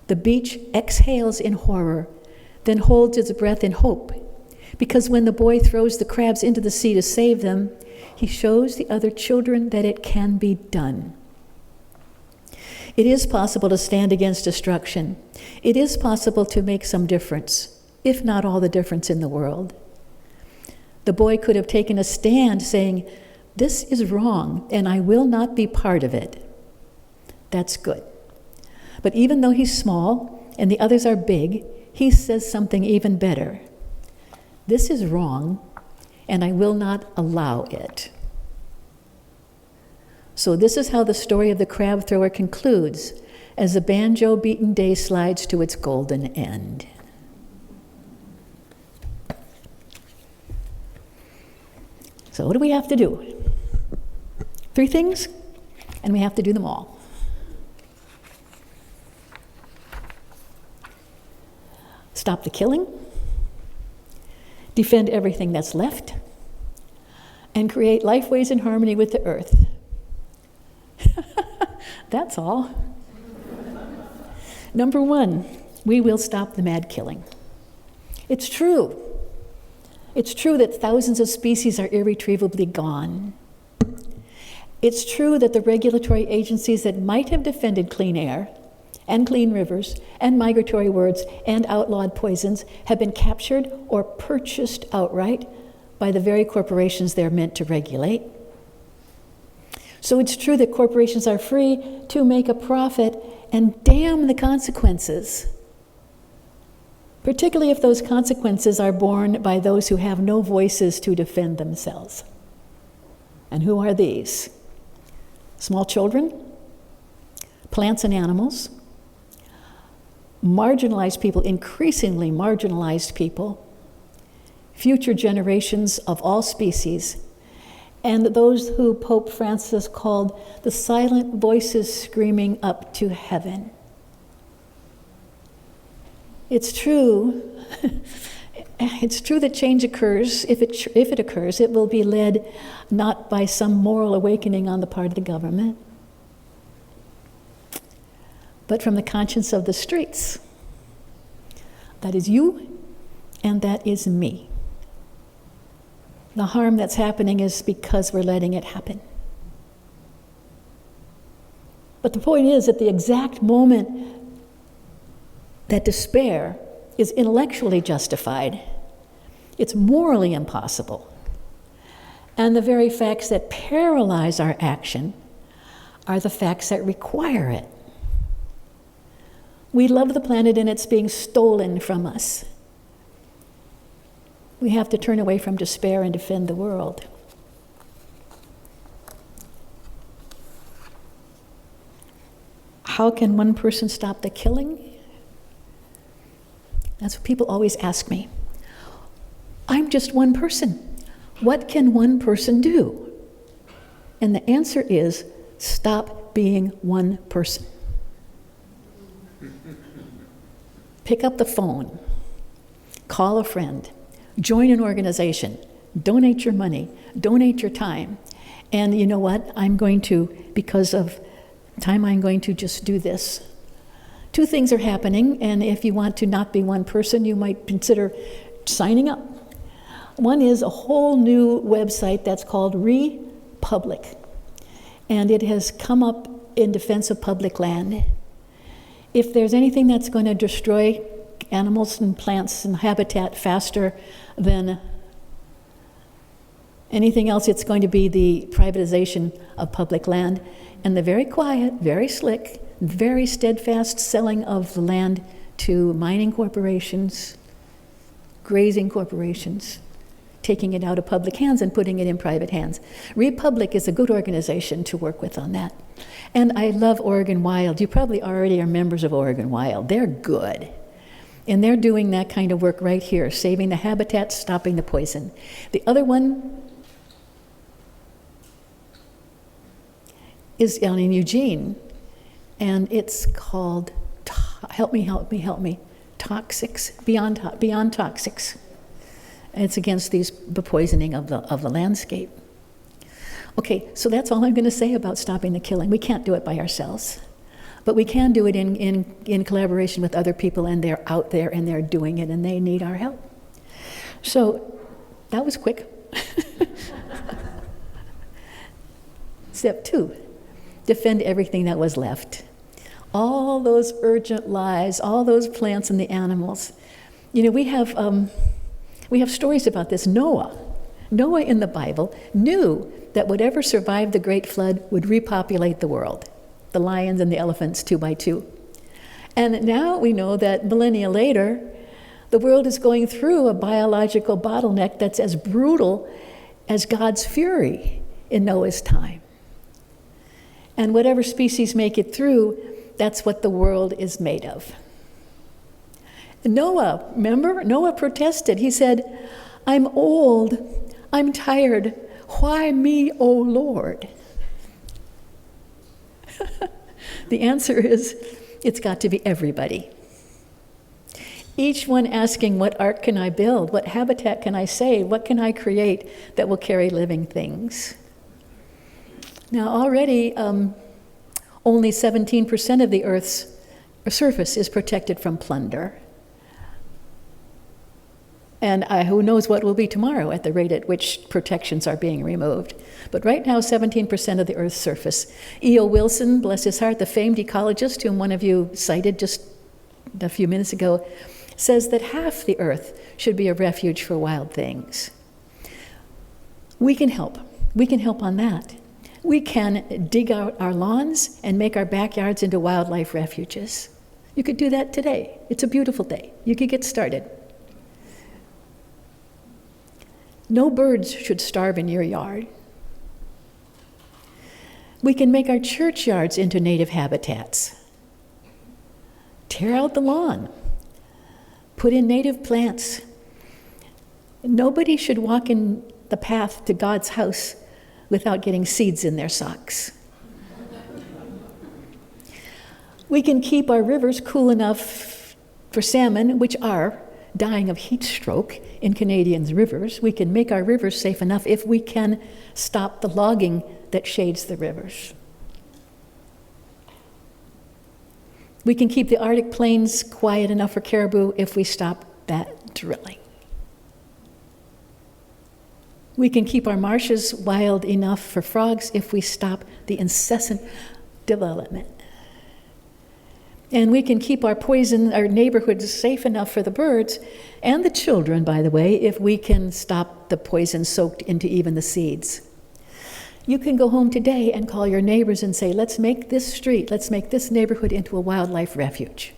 The beach exhales in horror, then holds its breath in hope. because when the boy throws the crabs into the sea to save them, he shows the other children that it can be done. It is possible to stand against destruction. It is possible to make some difference, if not all the difference in the world. The boy could have taken a stand saying, "This is wrong, and I will not be part of it." That's good. But even though he's small and the others are big, he says something even better. "This is wrong, and I will not allow it." So this is how the story of the crab thrower concludes, as the banjo-beaten day slides to its golden end. So what do we have to do? 3 things, and we have to do them all. Stop the killing, defend everything that's left, and create lifeways in harmony with the earth. That's all. Number 1, we will stop the mad killing. It's true. It's true that thousands of species are irretrievably gone. It's true that the regulatory agencies that might have defended clean air and clean rivers and migratory birds and outlawed poisons have been captured or purchased outright by the very corporations they're meant to regulate. So it's true that corporations are free to make a profit, and damn the consequences, particularly if those consequences are borne by those who have no voices to defend themselves. And who are these? Small children, plants and animals, marginalized people, increasingly marginalized people, future generations of all species, and those who Pope Francis called the silent voices screaming up to heaven. It's true. It's true that change occurs. If it occurs, it will be led not by some moral awakening on the part of the government, but from the conscience of the streets. That is you, and that is me. The harm that's happening is because we're letting it happen. But the point is, at the exact moment that despair is intellectually justified, it's morally impossible. And the very facts that paralyze our action are the facts that require it. We love the planet and it's being stolen from us. We have to turn away from despair and defend the world. How can one person stop the killing? That's what people always ask me. I'm just one person. What can one person do? And the answer is, stop being one person. Pick up the phone, call a friend, join an organization, donate your money, donate your time. And you know what? I'm going to, because of time, I'm going to just do this. 2 things are happening, and if you want to not be one person, you might consider signing up. One is a whole new website that's called Republic, and it has come up in defense of public land. If there's anything that's going to destroy animals and plants and habitat faster than anything else, it's going to be the privatization of public land and the very quiet, very slick, very steadfast selling of the land to mining corporations, grazing corporations, taking it out of public hands and putting it in private hands. Republic is a good organization to work with on that. And I love Oregon Wild. You probably already are members of Oregon Wild. They're good. And they're doing that kind of work right here, saving the habitat, stopping the poison. The other one is down in Eugene, and it's called, help me, Toxics, Beyond Toxics. And it's against the poisoning of the landscape. Okay, so that's all I'm going to say about stopping the killing. We can't do it by ourselves, but we can do it in collaboration with other people, and they're out there and they're doing it, and they need our help. So that was quick. Step 2, defend everything that was left. All those urgent lives, all those plants and the animals. You know, we have stories about this. Noah in the Bible knew that whatever survived the great flood would repopulate the world, the lions and the elephants 2 by 2. And now we know that millennia later, the world is going through a biological bottleneck that's as brutal as God's fury in Noah's time. And whatever species make it through, that's what the world is made of. Noah, remember? Noah protested. He said, "I'm old, I'm tired. Why me, O Lord?" The answer is, it's got to be everybody. Each one asking, what ark can I build? What habitat can I save? What can I create that will carry living things? Now already, only 17% of the Earth's surface is protected from plunder. And who knows what will be tomorrow at the rate at which protections are being removed. But right now, 17% of the Earth's surface. E.O. Wilson, bless his heart, the famed ecologist whom one of you cited just a few minutes ago, says that half the Earth should be a refuge for wild things. We can help. We can help on that. We can dig out our lawns and make our backyards into wildlife refuges. You could do that today. It's a beautiful day. You could get started. No birds should starve in your yard. We can make our churchyards into native habitats. Tear out the lawn. Put in native plants. Nobody should walk in the path to God's house without getting seeds in their socks. We can keep our rivers cool enough for salmon, which are dying of heat stroke in Canadian rivers. We can make our rivers safe enough if we can stop the logging that shades the rivers. We can keep the Arctic plains quiet enough for caribou if we stop that drilling. We can keep our marshes wild enough for frogs if we stop the incessant development. And we can keep our neighborhoods safe enough for the birds and the children, by the way, if we can stop the poison soaked into even the seeds. You can go home today and call your neighbors and say, let's make this street, let's make this neighborhood into a wildlife refuge.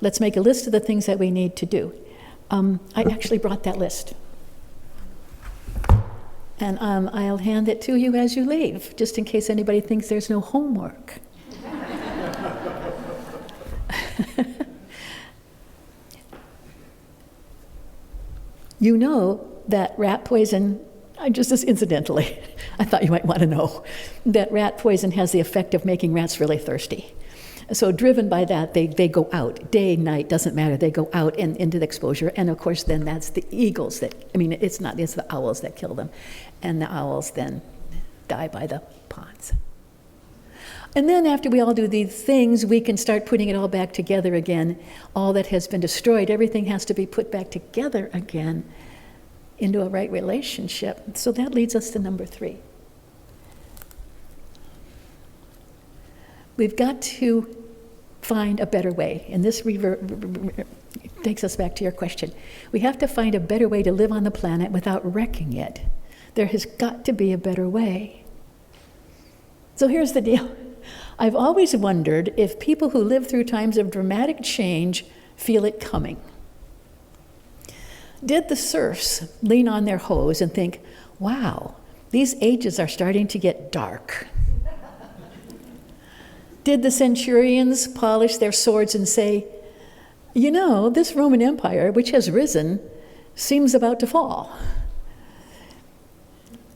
Let's make a list of the things that we need to do. I actually brought that list. And I'll hand it to you as you leave, just in case anybody thinks there's no homework. You know that rat poison, just as incidentally, I thought you might want to know, that rat poison has the effect of making rats really thirsty. So driven by that, they go out, day, night, doesn't matter, they go out and into the exposure, and of course then that's the eagles that, it's the owls that kill them, and the owls then die by the ponds. And then after we all do these things, we can start putting it all back together again. All that has been destroyed, everything has to be put back together again into a right relationship. So that leads us to number 3. We've got to find a better way. And this takes us back to your question. We have to find a better way to live on the planet without wrecking it. There has got to be a better way. So here's the deal. I've always wondered if people who live through times of dramatic change feel it coming. Did the serfs lean on their hoes and think, wow, these ages are starting to get dark? Did the centurions polish their swords and say, this Roman Empire, which has risen, seems about to fall?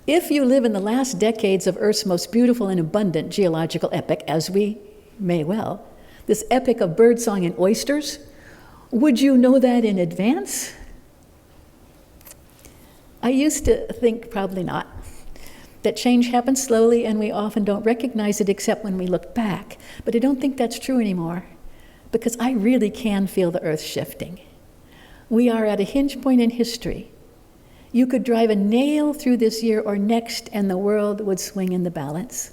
If you live in the last decades of Earth's most beautiful and abundant geological epoch, as we may well, this epic of birdsong and oysters, would you know that in advance? I used to think probably not, that change happens slowly and we often don't recognize it except when we look back. But I don't think that's true anymore, because I really can feel the Earth shifting. We are at a hinge point in history You could drive a nail through this year or next, and the world would swing in the balance.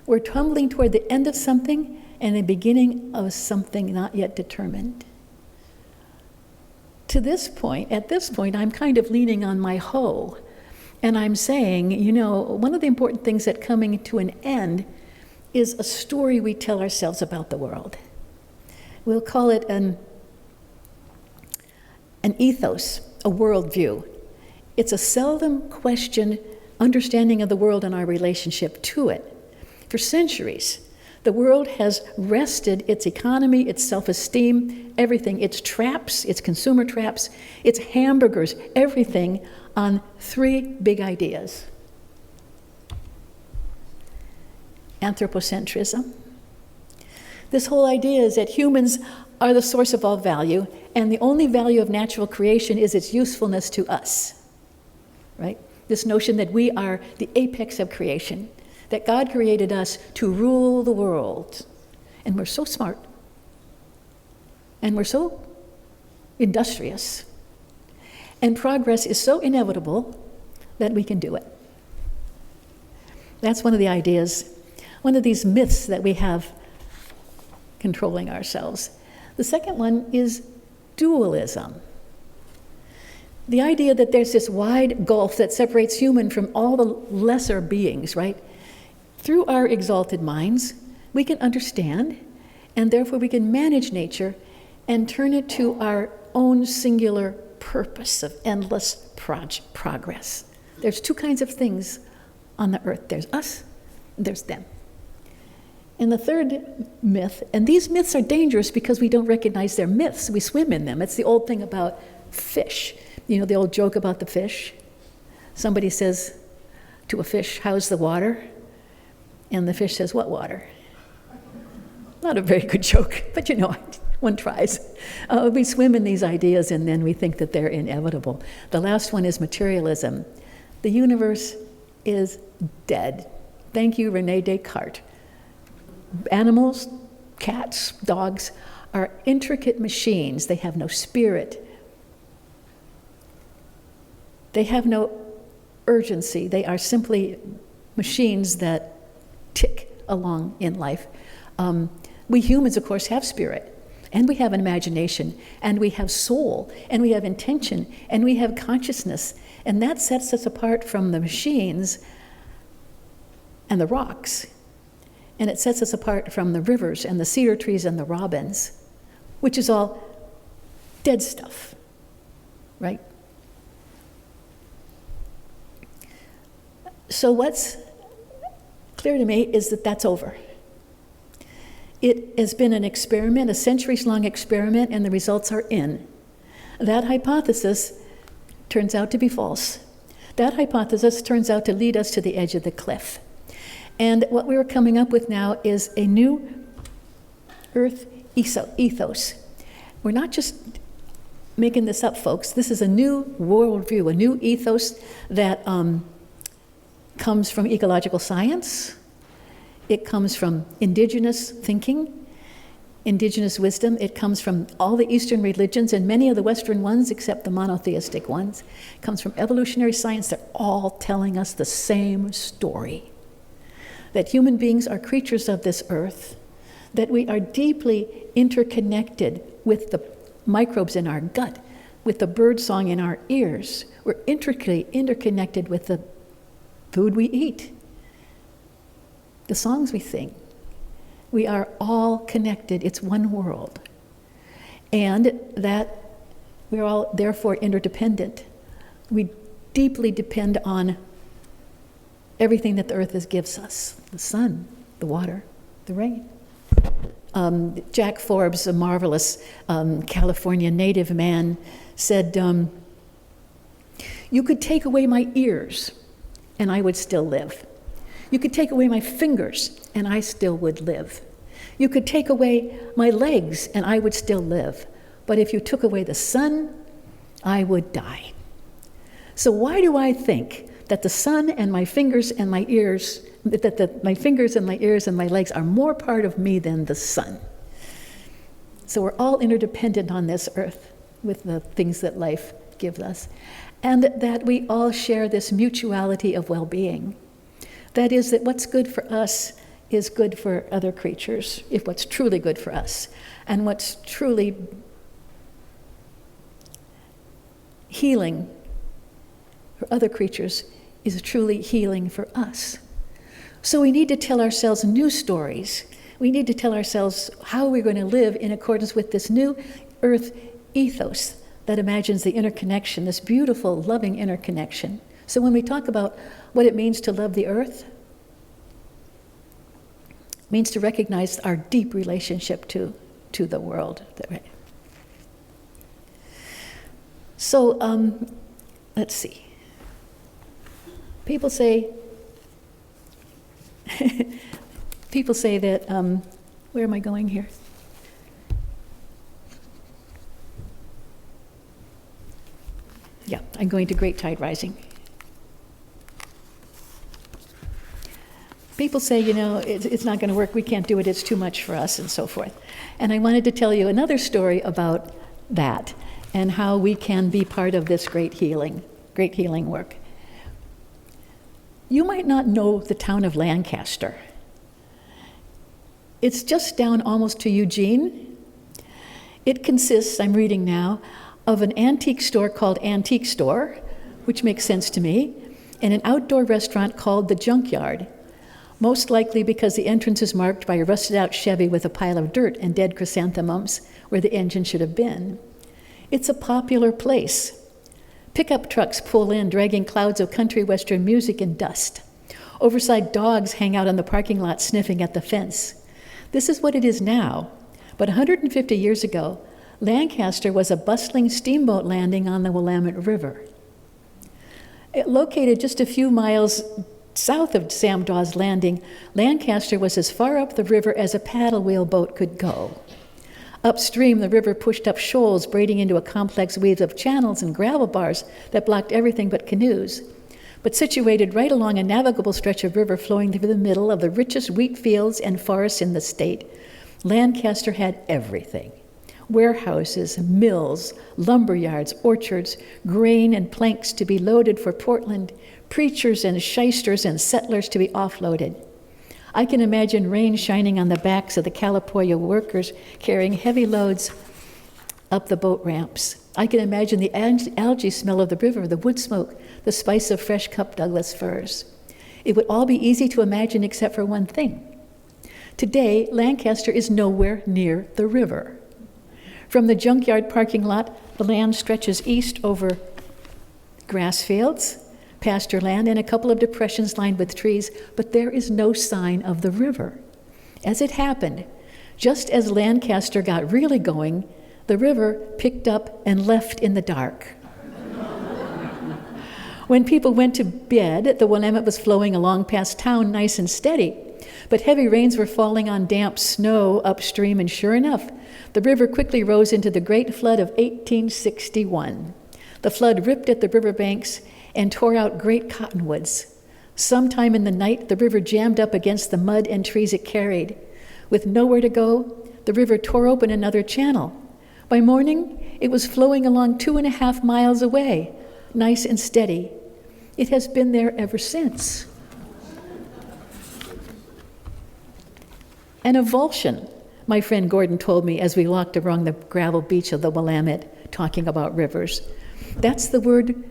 We're tumbling toward the end of something and the beginning of something not yet determined. At this point, I'm kind of leaning on my hoe, and I'm saying, one of the important things that coming to an end is a story we tell ourselves about the world. We'll call it an ethos, a worldview. It's a seldom questioned understanding of the world and our relationship to it. For centuries, the world has rested its economy, its self-esteem, everything, its traps, its consumer traps, its hamburgers, everything on three big ideas. Anthropocentrism. This whole idea is that humans are the source of all value, and the only value of natural creation is its usefulness to us, right? This notion that we are the apex of creation, that God created us to rule the world. And we're so smart, and we're so industrious, and progress is so inevitable that we can do it. That's one of the ideas, one of these myths that we have controlling ourselves. The second one is dualism. The idea that there's this wide gulf that separates human from all the lesser beings, right? Through our exalted minds, we can understand, and therefore we can manage nature and turn it to our own singular purpose of endless progress. There's two kinds of things on the earth. There's us, and there's them. And the third myth, and these myths are dangerous because we don't recognize they're myths. We swim in them. It's the old thing about fish. You know the old joke about the fish? Somebody says to a fish, "How's the water?" And the fish says, "What water?" Not a very good joke, but one tries. We swim in these ideas and then we think that they're inevitable. The last one is materialism. The universe is dead. Thank you, Rene Descartes. Animals, cats, dogs, are intricate machines. They have no spirit. They have no urgency. They are simply machines that tick along in life. We humans, of course, have spirit, and we have an imagination, and we have soul, and we have intention, and we have consciousness, and that sets us apart from the machines and the rocks, and it sets us apart from the rivers and the cedar trees and the robins, which is all dead stuff, right? So what's clear to me is that that's over. It has been an experiment, a centuries-long experiment, and the results are in. That hypothesis turns out to be false. That hypothesis turns out to lead us to the edge of the cliff. And what we were coming up with now is a new Earth ethos. We're not just making this up, folks. This is a new worldview, a new ethos that comes from ecological science. It comes from indigenous thinking, indigenous wisdom. It comes from all the Eastern religions and many of the Western ones, except the monotheistic ones. It comes from evolutionary science. They're all telling us the same story, that human beings are creatures of this earth, that we are deeply interconnected with the microbes in our gut, with the bird song in our ears. We're intricately interconnected with the food we eat, the songs we sing. We are all connected. It's one world. And that we're all therefore interdependent. We deeply depend on everything that the earth gives us: the sun, the water, the rain. Jack Forbes, a marvelous California native man, said, "You could take away my ears and I would still live. You could take away my fingers and I still would live. You could take away my legs and I would still live. But if you took away the sun, I would die." So why do I think that the sun and my fingers and my ears, my fingers and my ears and my legs are more part of me than the sun? So we're all interdependent on this earth with the things that life gives us. and that we all share this mutuality of well-being. That is, that what's good for us is good for other creatures, if what's truly good for us, and what's truly healing for other creatures is truly healing for us. So we need to tell ourselves new stories. We need to tell ourselves how we're going to live in accordance with this new earth ethos that imagines the interconnection, this beautiful, loving interconnection. So when we talk about what it means to love the earth, it means to recognize our deep relationship to the world. So let's see. People say that, where am I going here? Yeah, I'm going to Great Tide Rising. People say, it's not going to work, we can't do it, it's too much for us, and so forth. And I wanted to tell you another story about that and how we can be part of this great healing work. You might not know the town of Lancaster. It's just down almost to Eugene. It consists, I'm reading now, of an antique store called Antique Store, which makes sense to me, and an outdoor restaurant called The Junkyard, most likely because the entrance is marked by a rusted-out Chevy with a pile of dirt and dead chrysanthemums where the engine should have been. It's a popular place. Pickup trucks pull in, dragging clouds of country western music and dust. Oversized dogs hang out on the parking lot sniffing at the fence. This is what it is now, but 150 years ago, Lancaster was a bustling steamboat landing on the Willamette River. Located just a few miles south of Sam Dawes Landing, Lancaster was as far up the river as a paddle wheel boat could go. Upstream, the river pushed up shoals, braiding into a complex weave of channels and gravel bars that blocked everything but canoes. But situated right along a navigable stretch of river flowing through the middle of the richest wheat fields and forests in the state, Lancaster had everything. Warehouses, mills, lumber yards, orchards, grain and planks to be loaded for Portland, preachers and shysters and settlers to be offloaded. I can imagine rain shining on the backs of the Calipoya workers carrying heavy loads up the boat ramps. I can imagine the algae smell of the river, the wood smoke, the spice of fresh cut Douglas firs. It would all be easy to imagine except for one thing. Today, Lancaster is nowhere near the river. From the junkyard parking lot, the land stretches east over grass fields, pasture land, and a couple of depressions lined with trees, but there is no sign of the river. As it happened, just as Lancaster got really going, the river picked up and left in the dark. When people went to bed, the Willamette was flowing along past town nice and steady, but heavy rains were falling on damp snow upstream, and sure enough, the river quickly rose into the Great Flood of 1861. The flood ripped at the riverbanks and tore out great cottonwoods. Sometime in the night, the river jammed up against the mud and trees it carried. With nowhere to go, the river tore open another channel. By morning, it was flowing along 2.5 miles away, nice and steady. It has been there ever since. An avulsion, my friend Gordon told me as we walked along the gravel beach of the Willamette, talking about rivers. That's the word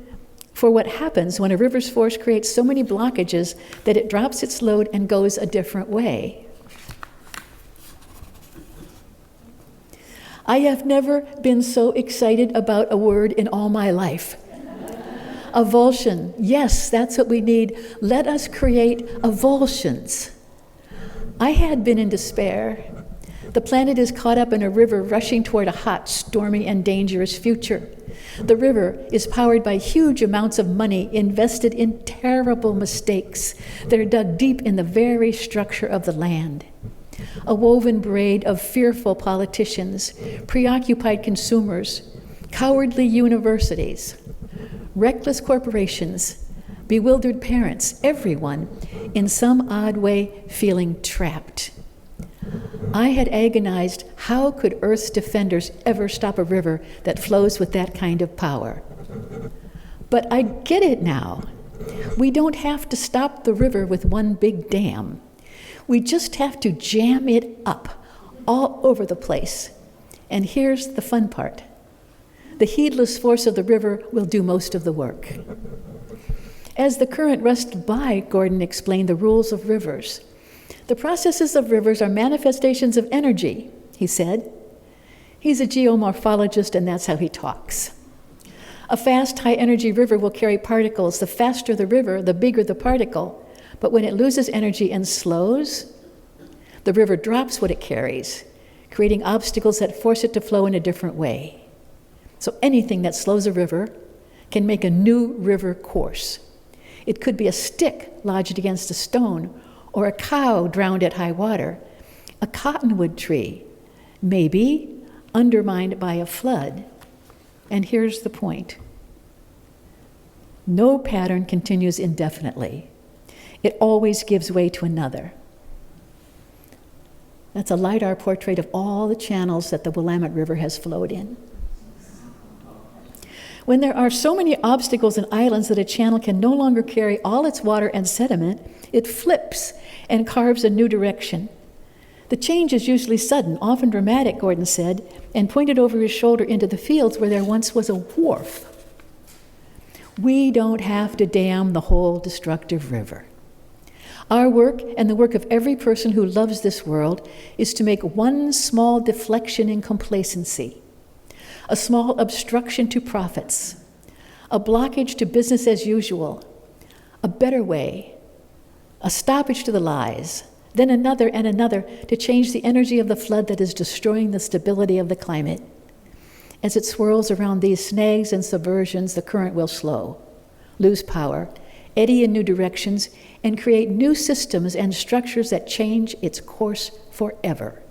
for what happens when a river's force creates so many blockages that it drops its load and goes a different way. I have never been so excited about a word in all my life. Avulsion. Yes, that's what we need. Let us create avulsions. I had been in despair. The planet is caught up in a river rushing toward a hot, stormy, and dangerous future. The river is powered by huge amounts of money invested in terrible mistakes that are dug deep in the very structure of the land. A woven braid of fearful politicians, preoccupied consumers, cowardly universities, reckless corporations, bewildered parents, everyone in some odd way feeling trapped. I had agonized, how could Earth's defenders ever stop a river that flows with that kind of power? But I get it now. We don't have to stop the river with one big dam. We just have to jam it up all over the place. And here's the fun part. The heedless force of the river will do most of the work. As the current rusted by, Gordon explained the rules of rivers. The processes of rivers are manifestations of energy, he said. He's a geomorphologist, and that's how he talks. A fast, high-energy river will carry particles. The faster the river, the bigger the particle. But when it loses energy and slows, the river drops what it carries, creating obstacles that force it to flow in a different way. So anything that slows a river can make a new river course. It could be a stick lodged against a stone, or a cow drowned at high water, a cottonwood tree, maybe undermined by a flood. And here's the point. No pattern continues indefinitely. It always gives way to another. That's a LiDAR portrait of all the channels that the Willamette River has flowed in. When there are so many obstacles and islands that a channel can no longer carry all its water and sediment, it flips and carves a new direction. The change is usually sudden, often dramatic, Gordon said, and pointed over his shoulder into the fields where there once was a wharf. We don't have to dam the whole destructive river. Our work, and the work of every person who loves this world, is to make one small deflection in complacency, a small obstruction to profits, a blockage to business as usual, a better way, a stoppage to the lies, then another and another to change the energy of the flood that is destroying the stability of the climate. As it swirls around these snags and subversions, the current will slow, lose power, eddy in new directions, and create new systems and structures that change its course forever.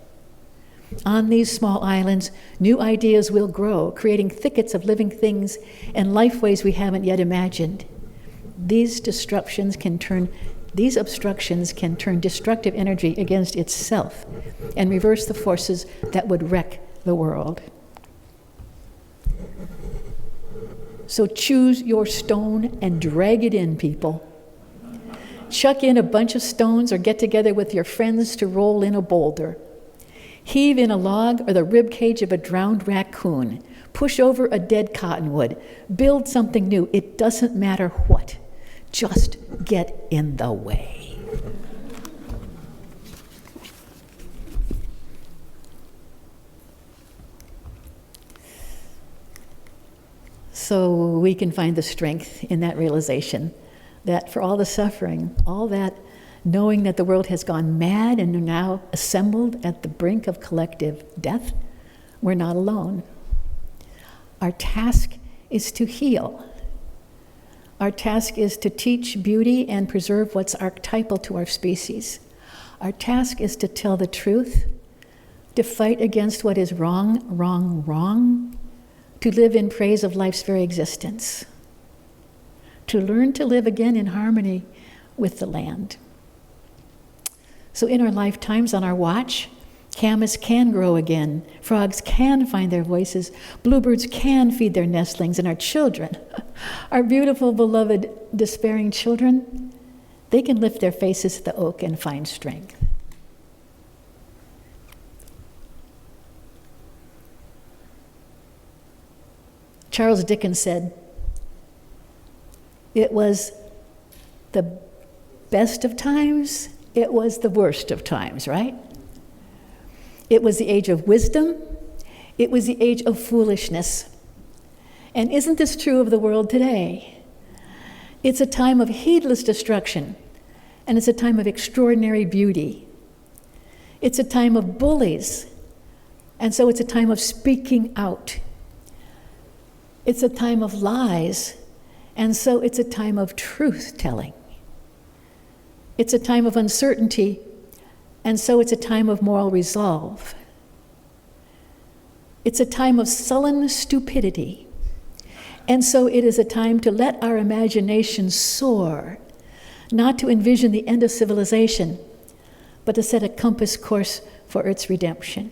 On these small islands, new ideas will grow, creating thickets of living things and lifeways we haven't yet imagined. These obstructions can turn destructive energy against itself and reverse the forces that would wreck the world. So choose your stone and drag it in, people. Chuck in a bunch of stones or get together with your friends to roll in a boulder. Heave in a log or the rib cage of a drowned raccoon. Push over a dead cottonwood. Build something new. It doesn't matter what. Just get in the way. So we can find the strength in that realization that for all the suffering, all that knowing that the world has gone mad and are now assembled at the brink of collective death, we're not alone. Our task is to heal. Our task is to teach beauty and preserve what's archetypal to our species. Our task is to tell the truth, to fight against what is wrong, wrong, wrong, to live in praise of life's very existence, to learn to live again in harmony with the land. So in our lifetimes, on our watch, camas can grow again, frogs can find their voices, bluebirds can feed their nestlings, and our children, our beautiful, beloved, despairing children, they can lift their faces to the oak and find strength. Charles Dickens said, "It was the best of times, it was the worst of times," right? It was the age of wisdom, it was the age of foolishness. And isn't this true of the world today? It's a time of heedless destruction, and it's a time of extraordinary beauty. It's a time of bullies, and so it's a time of speaking out. It's a time of lies, and so it's a time of truth-telling. It's a time of uncertainty, and so it's a time of moral resolve. It's a time of sullen stupidity, and so it is a time to let our imagination soar, not to envision the end of civilization, but to set a compass course for its redemption.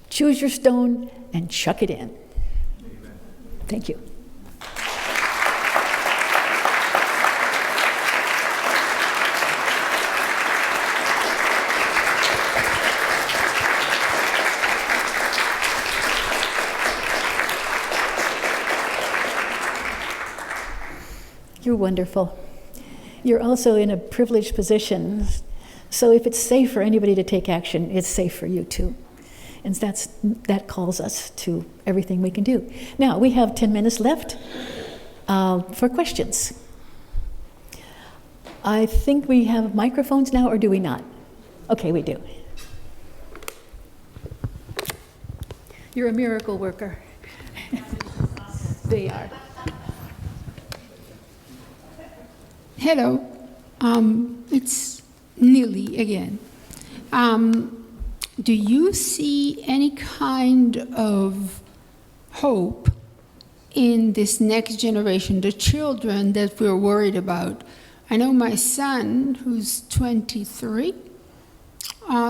Choose your stone and chuck it in. Thank you. You're wonderful. You're also in a privileged position. So if it's safe for anybody to take action, it's safe for you too. And that calls us to everything we can do. Now, we have 10 minutes left for questions. I think we have microphones now, or do we not? Okay, we do. You're a miracle worker. They are. Hello, it's Nili again. Do you see any kind of hope in this next generation, the children that we're worried about? I know my son, who's 23,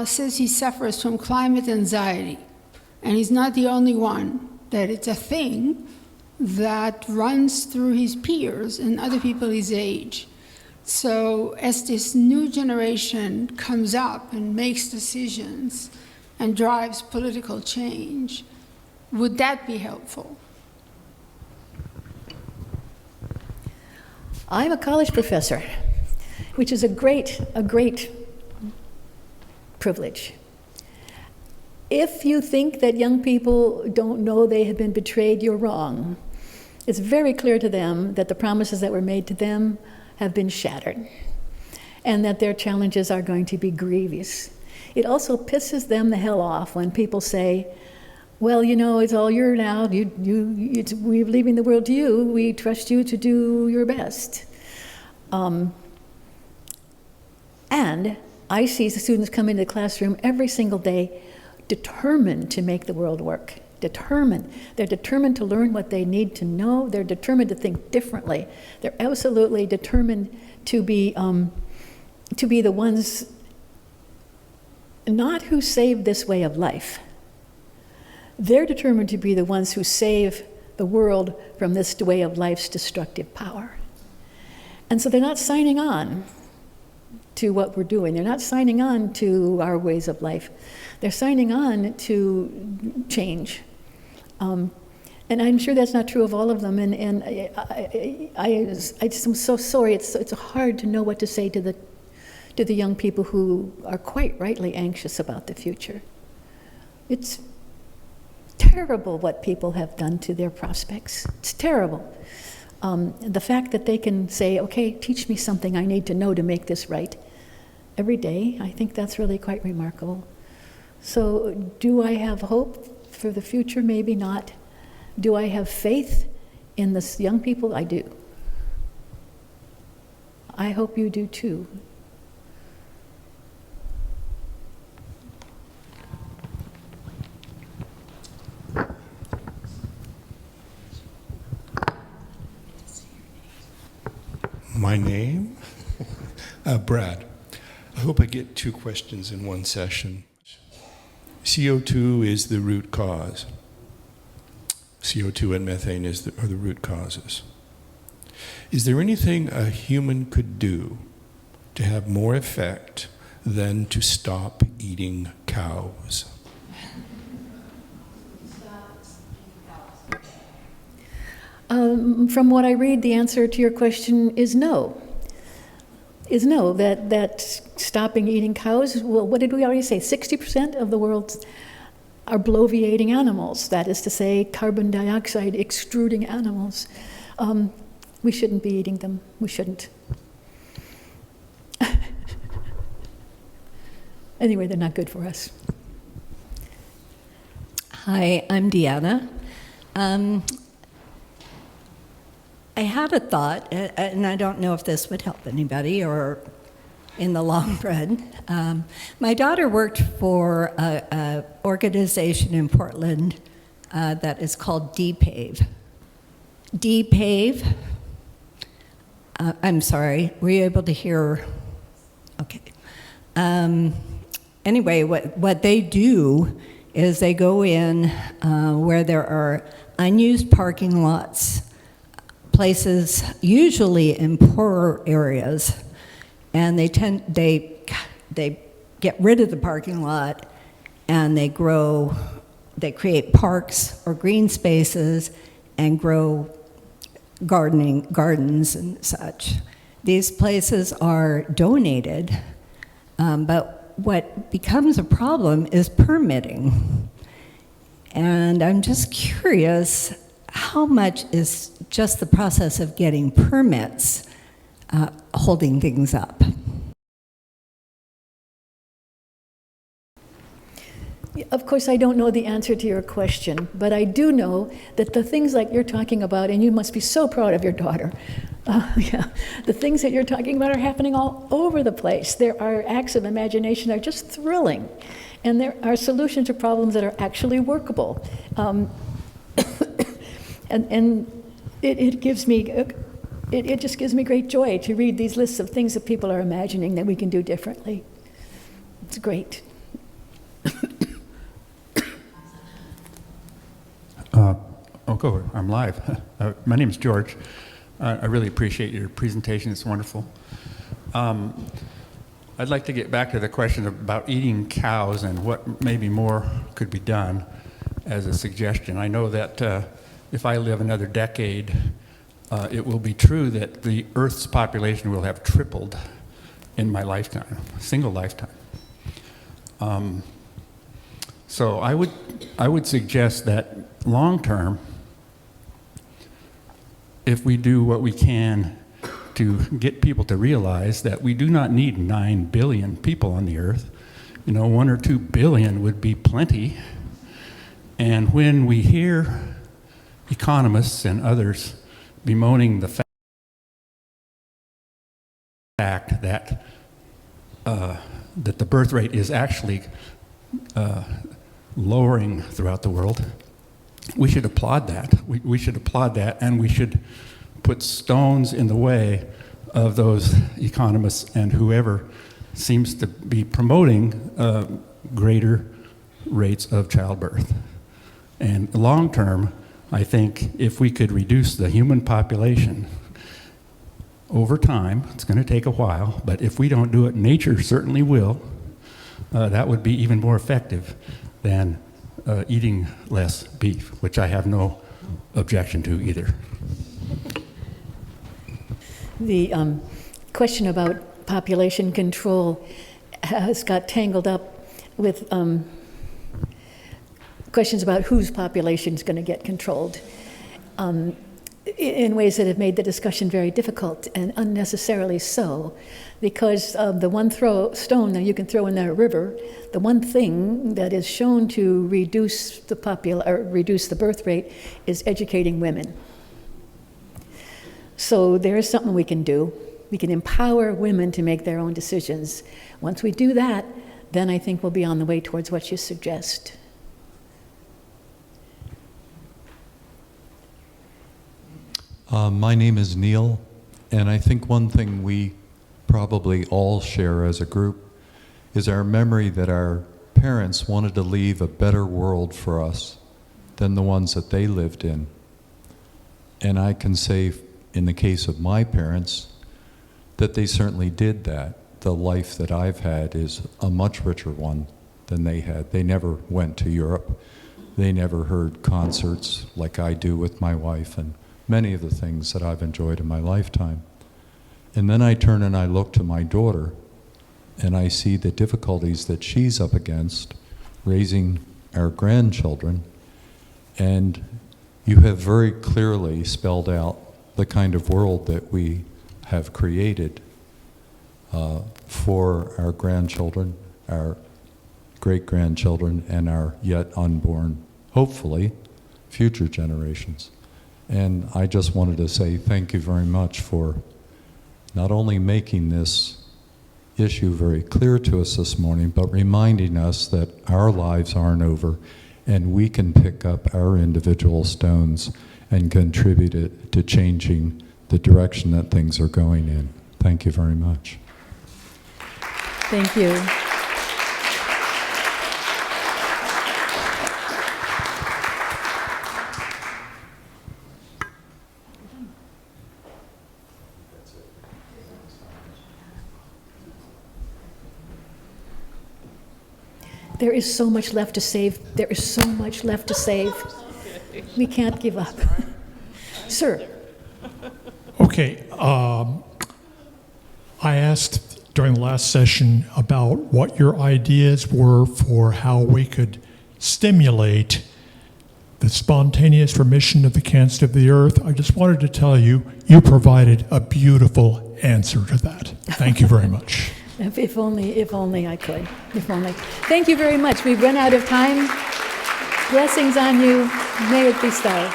says he suffers from climate anxiety, and he's not the only one, that it's a thing that runs through his peers and other people his age. So as this new generation comes up and makes decisions and drives political change, would that be helpful? I'm a college professor, which is a great privilege. If you think that young people don't know they have been betrayed, you're wrong. It's very clear to them that the promises that were made to them have been shattered, and that their challenges are going to be grievous. It also pisses them the hell off when people say, well, you know, it's all yours now. We're leaving the world to you. We trust you to do your best. And I see the students come into the classroom every single day determined to make the world work. Determined. They're determined to learn what they need to know. They're determined to think differently. They're absolutely determined to be the ones not who save this way of life. They're determined to be the ones who save the world from this way of life's destructive power. And so they're not signing on to what we're doing. They're not signing on to our ways of life. They're signing on to change. And I'm sure that's not true of all of them. And I just am so sorry. It's hard to know what to say to the young people who are quite rightly anxious about the future. It's terrible what people have done to their prospects. It's terrible. The fact that they can say, okay, teach me something I need to know to make this right every day, I think that's really quite remarkable. So do I have hope for the future? Maybe not. Do I have faith in the young people? I do. I hope you do too. My name? Brad. I hope I get 2 questions in one session. CO2 is the root cause. CO2 and methane are the root causes. Is there anything a human could do to have more effect than to stop eating cows? From what I read, the answer to your question is no. Is no, that stopping eating cows, well, what did we already say? 60% of the world are bloviating animals. That is to say, carbon dioxide extruding animals. We shouldn't be eating them. We shouldn't. Anyway, they're not good for us. Hi, I'm Deanna. I had a thought, and I don't know if this would help anybody or in the long run. My daughter worked for an organization in Portland that is called DPAVE. DPAVE, I'm sorry, were you able to hear? Okay. Anyway, what they do is they go in where there are unused parking lots, places usually in poorer areas, and they get rid of the parking lot and they create parks or green spaces and grow gardens and such. These places are donated, but what becomes a problem is permitting. And I'm just curious, how much is just the process of getting permits holding things up? Of course, I don't know the answer to your question, but I do know that the things like you're talking about, and you must be so proud of your daughter, the things that you're talking about are happening all over the place. There are acts of imagination that are just thrilling, and there are solutions to problems that are actually workable. And it gives me, it just gives me great joy to read these lists of things that people are imagining that we can do differently. It's great. I'm live. My name is George. I really appreciate your presentation. It's wonderful. I'd like to get back to the question about eating cows and what maybe more could be done as a suggestion. I know that if I live another decade, it will be true that the Earth's population will have tripled in my lifetime, single lifetime. So I would suggest that long term, if we do what we can to get people to realize that we do not need 9 billion people on the earth, 1 or 2 billion would be plenty. And when we hear economists and others bemoaning the fact that the birth rate is actually lowering throughout the world, we should applaud that. We should applaud that, and we should put stones in the way of those economists and whoever seems to be promoting greater rates of childbirth. And long term, I think if we could reduce the human population over time, it's going to take a while, but if we don't do it, nature certainly will. That would be even more effective than eating less beef, which I have no objection to either. The question about population control has got tangled up with questions about whose population is going to get controlled in ways that have made the discussion very difficult, and unnecessarily so, because the one stone that you can throw in that river, the one thing that is shown to reduce the birth rate is educating women. So there is something we can do. We can empower women to make their own decisions. Once we do that, then I think we'll be on the way towards what you suggest. My name is Neil, and I think one thing we probably all share as a group is our memory that our parents wanted to leave a better world for us than the ones that they lived in. And I can say, in the case of my parents, that they certainly did that. The life that I've had is a much richer one than they had. They never went to Europe. They never heard concerts like I do with my wife, and many of the things that I've enjoyed in my lifetime. And then I turn and I look to my daughter, and I see the difficulties that she's up against raising our grandchildren, and you have very clearly spelled out the kind of world that we have created for our grandchildren, our great-grandchildren, and our yet unborn, hopefully, future generations. And I just wanted to say thank you very much for not only making this issue very clear to us this morning, but reminding us that our lives aren't over, and we can pick up our individual stones and contribute it to changing the direction that things are going in. Thank you very much. Thank you. There is so much left to save. There is so much left to save. We can't give up. Sir. Okay, I asked during the last session about what your ideas were for how we could stimulate the spontaneous remission of the cancer of the earth. I just wanted to tell you, you provided a beautiful answer to that. Thank you very much. If only I could. If only. Thank you very much. We've run out of time. Blessings on you. May it be so.